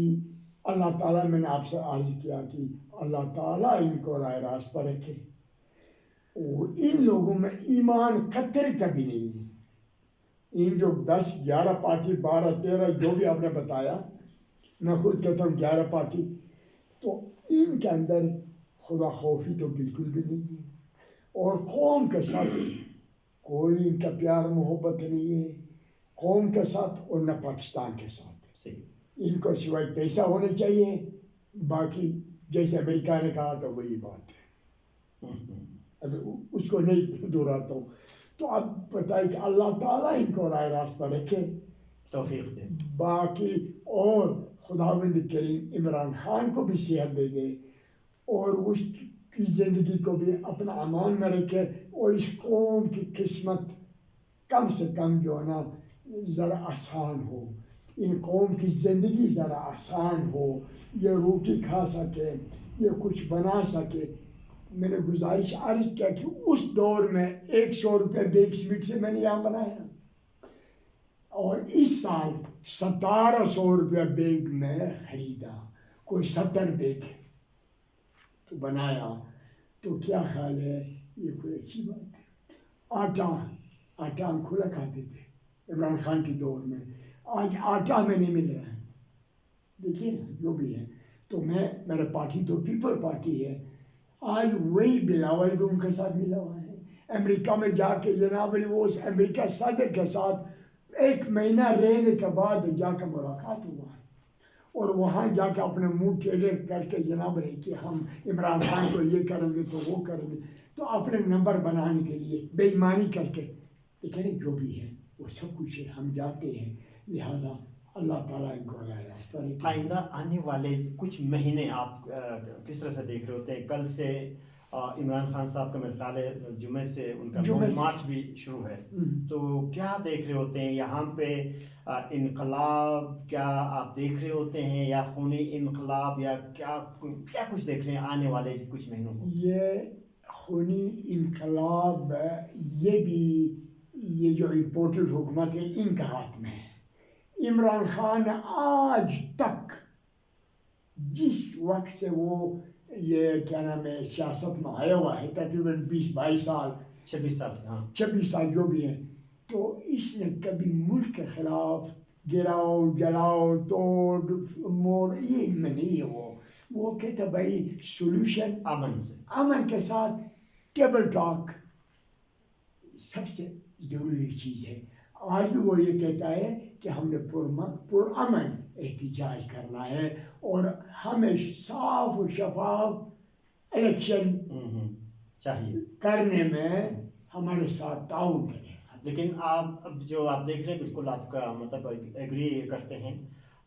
اللہ تعالیٰ، میں نے آپ سے عرض کیا کہ اللہ تعالیٰ ان کو راہ راست پر رکھے. اور ان لوگوں میں ایمان قطر کبھی نہیں ہے. ان جو 10 11 پارٹی 12 13 جو بھی آپ نے بتایا، میں خود کہتا ہوں 11 پارٹی، تو ان کے اندر خدا خوفی تو بالکل بھی نہیں ہے. اور قوم کے ساتھ کوئی ان کا پیار محبت نہیں ہے، قوم کے ساتھ اور نہ پاکستان کے ساتھ. ان کو سوائے پیسہ ہونا چاہیے، باقی جیسے امریکہ نے کہا تو وہی بات ہے، اب اس کو نہیں دہراتا ہوں. تو اب بتائیں کہ اللہ تعالیٰ ان کو راہ راست پر رکھے، توفیق دے. باقی اور خداوند کریم عمران خان کو بھی صحت دے دے، اور اس کی زندگی کو بھی اپنا امان میں رکھے، اور اس قوم کی قسمت کم سے کم جو ہے نا ذرا آسان ہو، ان قوم کی زندگی ذرا آسان ہو، یہ روٹی کھا سکے، یہ کچھ بنا سکے. میں نے گزارش عرض کیا کہ اس دور میں 100 روپے بیگ سیمنٹ سے میں نے یہاں بنایا، اور اس سال 1700 روپے بیگ میں خریدا، کوئی 70 بیگ تو بنایا. تو کیا خیال ہے، یہ کوئی اچھی بات ہے؟ آٹا ہم کھلا کھاتے تھے عمران خان کے دور میں، آج آٹا ہمیں نہیں مل رہا ہے. دیکھیے نا جو بھی ہے. تو میرا پارٹی تو پیپل پارٹی ہے، آج وہی بلاول بھی ان کے ساتھ ملا ہوا ہے. امریکہ میں جا کے جناب وہ اس امریکہ صدر کے ساتھ 1 مہینہ رہنے کے بعد جا کے ملاقات ہوا ہے، اور وہاں جا کے اپنے منہ ٹیڑھے کر کے جناب کہ ہم عمران خان کو یہ کریں گے تو وہ کریں گے، تو اپنے نمبر بنانے کے لیے بے ایمانی کر کے. لیکن جو بھی ہے وہ سب کچھ ہم جاتے ہیں، لہٰذا اللہ تعالیٰ ان کو راہ راست پر رکھے. آئندہ آنے والے کچھ مہینے آپ کس طرح سے دیکھ رہے ہوتے ہیں؟ کل سے عمران خان صاحب کا میرے خیال ہے جمعے سے ان کا مارچ بھی شروع ہے، تو کیا دیکھ رہے ہوتے ہیں یہاں پہ؟ انقلاب کیا آپ دیکھ رہے ہوتے ہیں، یا خونی انقلاب، یا کیا کچھ دیکھ رہے ہیں آنے والے کچھ مہینوں میں؟ یہ خونی انقلاب، یہ بھی یہ جو امپورٹنٹ حکومت ہے ان کے ہاتھ میں ہے. عمران خان نے آج تک جس وقت سے وہ یہ کیا نام ہے سیاست میں آیا ہوا ہے تقریباً 20-22 سال 26 سال سے. ہاں 26 سال جو بھی ہیں، تو اس نے کبھی ملک کے خلاف گراؤ جلاؤ توڑ موڑ یہ میں نہیں ہے. وہ کہتا بھائی سولوشن امن کے ساتھ ٹیبل ٹاک سب سے ضروری چیز ہے. آج بھی وہ یہ کہتا ہے کہ ہم نے پرامن احتجاج کرنا ہے اور ہمیں صاف و شفاف الیکشن چاہیے کرنے میں ہمارے ساتھ تعاون کریں. لیکن آپ جو آپ دیکھ رہے ہیں بالکل آپ کا مطلب ایگری کرتے ہیں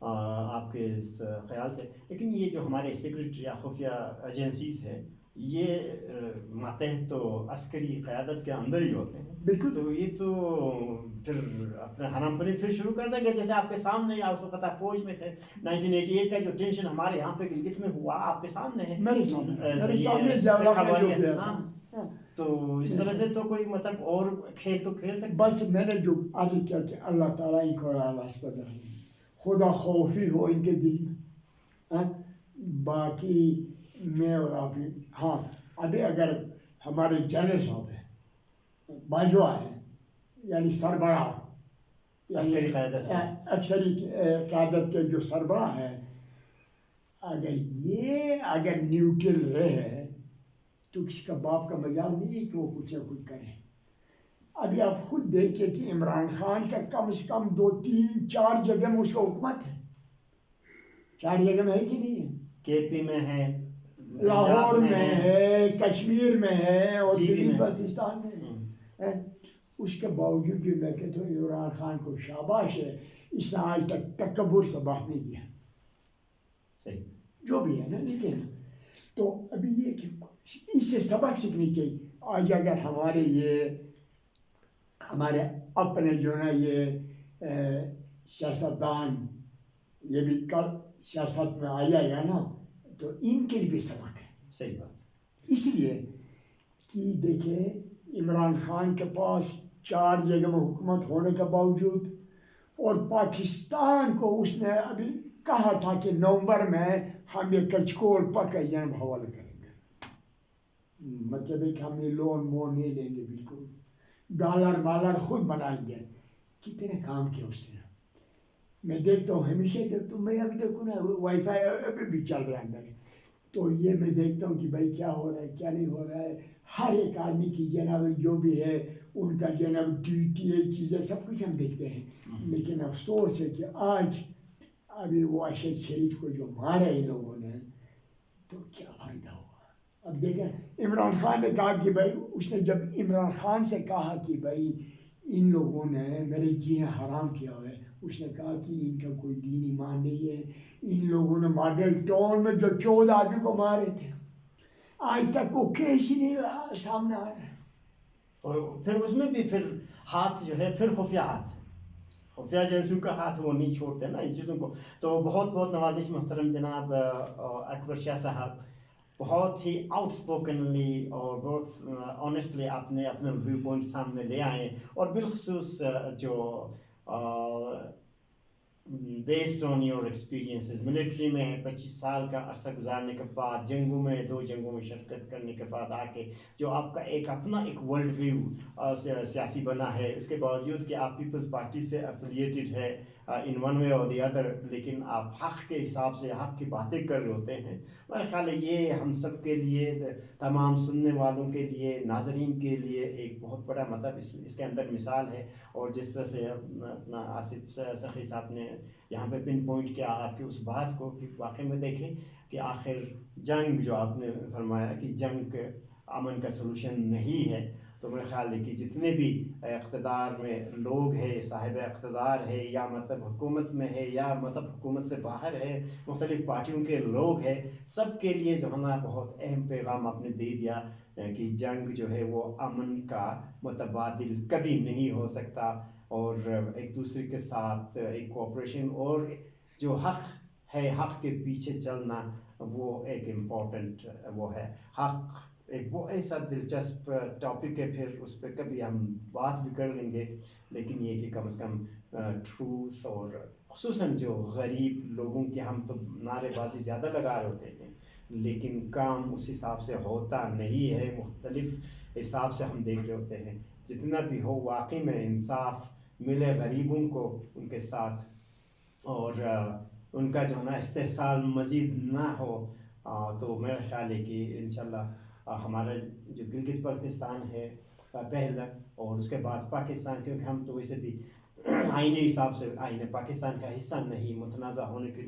آپ کے اس خیال سے، لیکن یہ جو ہمارے سیکرٹ یا خفیہ ایجنسیز ہیں یہ ماتحت تو عسکری قیادت کے اندر ہی ہوتے ہیں. بالکل. تو یہ تو پھر اپنے حرام پنی پھر شروع کر دیں گے. جیسے آپ کے سامنے آپ اس وقت فوج میں تھے 1988 کا جو ٹینشن ہمارے یہاں پہ گلگت میں ہوا آپ کے سامنے ہے. میرے سامنے. تو اس طرح سے تو کوئی مطلب اور کھیل تو کھیل سکتے. بس میں نے جو عرض کیا کہ اللہ تعالیٰ ان کو خدا خوفی ہو ان کے دل میں. باقی میں اور آپ ہاں ابھی اگر ہمارے جنرل صاحب ہیں باجوہ ہیں یعنی سربراہ عسکری قیادت عسکری قیادت کے جو سربراہ ہیں اگر نیوٹرل رہے تو کسی کا باپ کا مجال نہیں ہے کہ وہ کچھ نہ کچھ کرے. ابھی آپ خود دیکھیں کہ عمران خان کا کم سے کم 2-3-4 جگہ میں اس کا حکومت ہے. 4 جگہ میں ہے کہ نہیں ہے؟ کے پی میں ہے، لاہور میں ہے، کشمیر میں ہے اور دلی بلتستان میں ہے. اس کے باوجود بھی میں کہتا ہوں عمران خان کو شاباش ہے، اس نے آج تک تکبر سے باہر نہیں دیا. صحیح جو بھی ہے نا. لیکن تو ابھی یہ کہ اس سے سبق سیکھنی چاہیے. آج اگر ہمارے اپنے جو نا یہ سیاستدان یہ بھی کل سیاست میں آیا ہے نا تو ان کے لیے بھی سبق ہے. صحیح بات. اس لیے کہ دیکھیں عمران خان کے پاس 4 جگہ میں حکومت ہونے کے باوجود اور پاکستان کو اس نے ابھی کہا تھا کہ نومبر میں ہم یہ کچکول پکا جنب حوالہ کریں گے. مطلب ہے کہ ہم یہ لون مون نہیں لیں گے، بالکل ڈالر خود بنائیں گے. کتنے کام کیا اس نے. میں دیکھتا ہوں ہمیشہ دیکھتا ہوں. میں ابھی دیکھوں نا وائی فائی ابھی بھی چل رہا ہے اندر. تو یہ میں دیکھتا ہوں کہ بھائی کیا ہو رہا ہے کیا نہیں ہو رہا ہے. ہر ایک آدمی کی جناب جو بھی ہے ان کا جناب ٹی چیزیں سب کچھ ہم دیکھتے ہیں. لیکن افسوس ہے کہ آج ابھی وہ اشد شریف کو جو مارا ان لوگوں نے تو کیا فائدہ ہوا. اب دیکھیں عمران خان نے کہا کہ بھائی اس نے جب عمران خان سے کہا کہ بھائی ان لوگوں نے میرے جینا حرام کیا ہے، اس نے کہا کہ ان کا کوئی دین ایمان نہیں ہے. ان لوگوں نے ماڈل ٹاؤن میں جو 14 آدمی کو مارے تھے آج تک وہ کیس ہی نہیں سامنے آیا ہے. اور پھر اس میں بھی پھر ہاتھ جو ہے پھر خفیہ ہاتھ خفیہ ایجنسیوں کا ہاتھ وہ نہیں چھوڑتے نا ان چیزوں کو. تو بہت بہت نوازش محترم جناب اکبر شاہ صاحب، بہت ہی آؤٹ اسپوکنلی اور بہت آنیسٹلی آپ نے اپنے ویو پوائنٹ سامنے لے آئے. اور بالخصوص جو based on your experiences military میں 25 سال کا عرصہ گزارنے کے بعد، جنگوں میں 2 جنگوں میں شرکت کرنے کے بعد آ کے جو آپ کا ایک اپنا ایک ورلڈ ویو سیاسی بنا ہے، اس کے باوجود کہ آپ پیپلز پارٹی سے ایفیلیٹڈ ہے ان ون وے اور دی ادر، لیکن آپ حق کے حساب سے حق کی باتیں کر رہے ہوتے ہیں. میرا خیال ہے یہ ہم سب کے لیے، تمام سننے والوں کے لیے، ناظرین کے لیے ایک بہت بڑا مطلب اس کے اندر مثال ہے. اور جس طرح سے اپنا آصف سخی صاحب نے یہاں پہ پن پوائنٹ کیا آپ کی اس بات کو کہ واقعی میں دیکھیں کہ آخر جنگ جو آپ نے فرمایا کہ جنگ امن کا سلوشن نہیں ہے. تو میرا خیال ہے کہ جتنے بھی اقتدار میں لوگ ہیں، صاحب اقتدار ہے یا مطلب حکومت میں ہے یا مطلب حکومت سے باہر ہے، مختلف پارٹیوں کے لوگ ہیں، سب کے لیے جو ہے نا بہت اہم پیغام آپ نے دے دیا کہ جنگ جو ہے وہ امن کا متبادل کبھی نہیں ہو سکتا. اور ایک دوسرے کے ساتھ ایک کوآپریشن اور جو حق ہے، حق کے پیچھے چلنا، وہ ایک امپورٹنٹ وہ ہے. حق ایک وہ ایسا دلچسپ ٹاپک ہے، پھر اس پہ کبھی ہم بات بھی کر لیں گے. لیکن یہ کہ کم از کم ٹروث اور خصوصاً جو غریب لوگوں کے ہم تو نعرے بازی زیادہ لگا رہے ہوتے ہیں، لیکن کام اس حساب سے ہوتا نہیں ہے، مختلف حساب سے ہم دیکھ رہے ہوتے ہیں. جتنا بھی ہو واقعی میں انصاف ملے غریبوں کو ان کے ساتھ، اور ان کا جو ہے نا استحصال مزید نہ ہو. تو میرا خیال ہے کہ انشاءاللہ ہمارا جو گلگت بلتستان ہے پہلا، اور اس کے بعد پاکستان، کیونکہ ہم تو ویسے بھی آئینی حساب سے آئین پاکستان کا حصہ نہیں، متنازع ہونے کے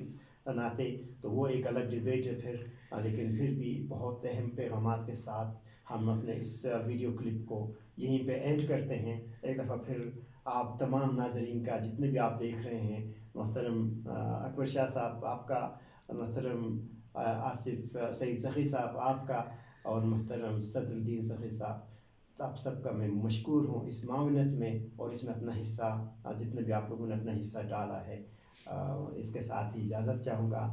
ناطے، تو وہ ایک الگ ڈبیٹ ہے پھر. لیکن پھر بھی بہت اہم پیغامات کے ساتھ ہم اپنے اس ویڈیو کلپ کو یہیں پہ اینڈ کرتے ہیں. ایک دفعہ پھر آپ تمام ناظرین کا، جتنے بھی آپ دیکھ رہے ہیں، محترم اکبر شاہ صاحب آپ کا، محترم آصف سعید سخی صاحب آپ کا، اور محترم صدر الدین سخی صاحب، آپ سب کا میں مشکور ہوں اس معاونت میں، اور اس میں اپنا حصہ، جتنے بھی آپ لوگوں نے اپنا حصہ ڈالا ہے. اس کے ساتھ ہی اجازت چاہوں گا،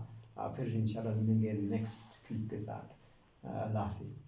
پھر انشاءاللہ ملیں گے نیکسٹ کلپ کے ساتھ. اللہ حافظ.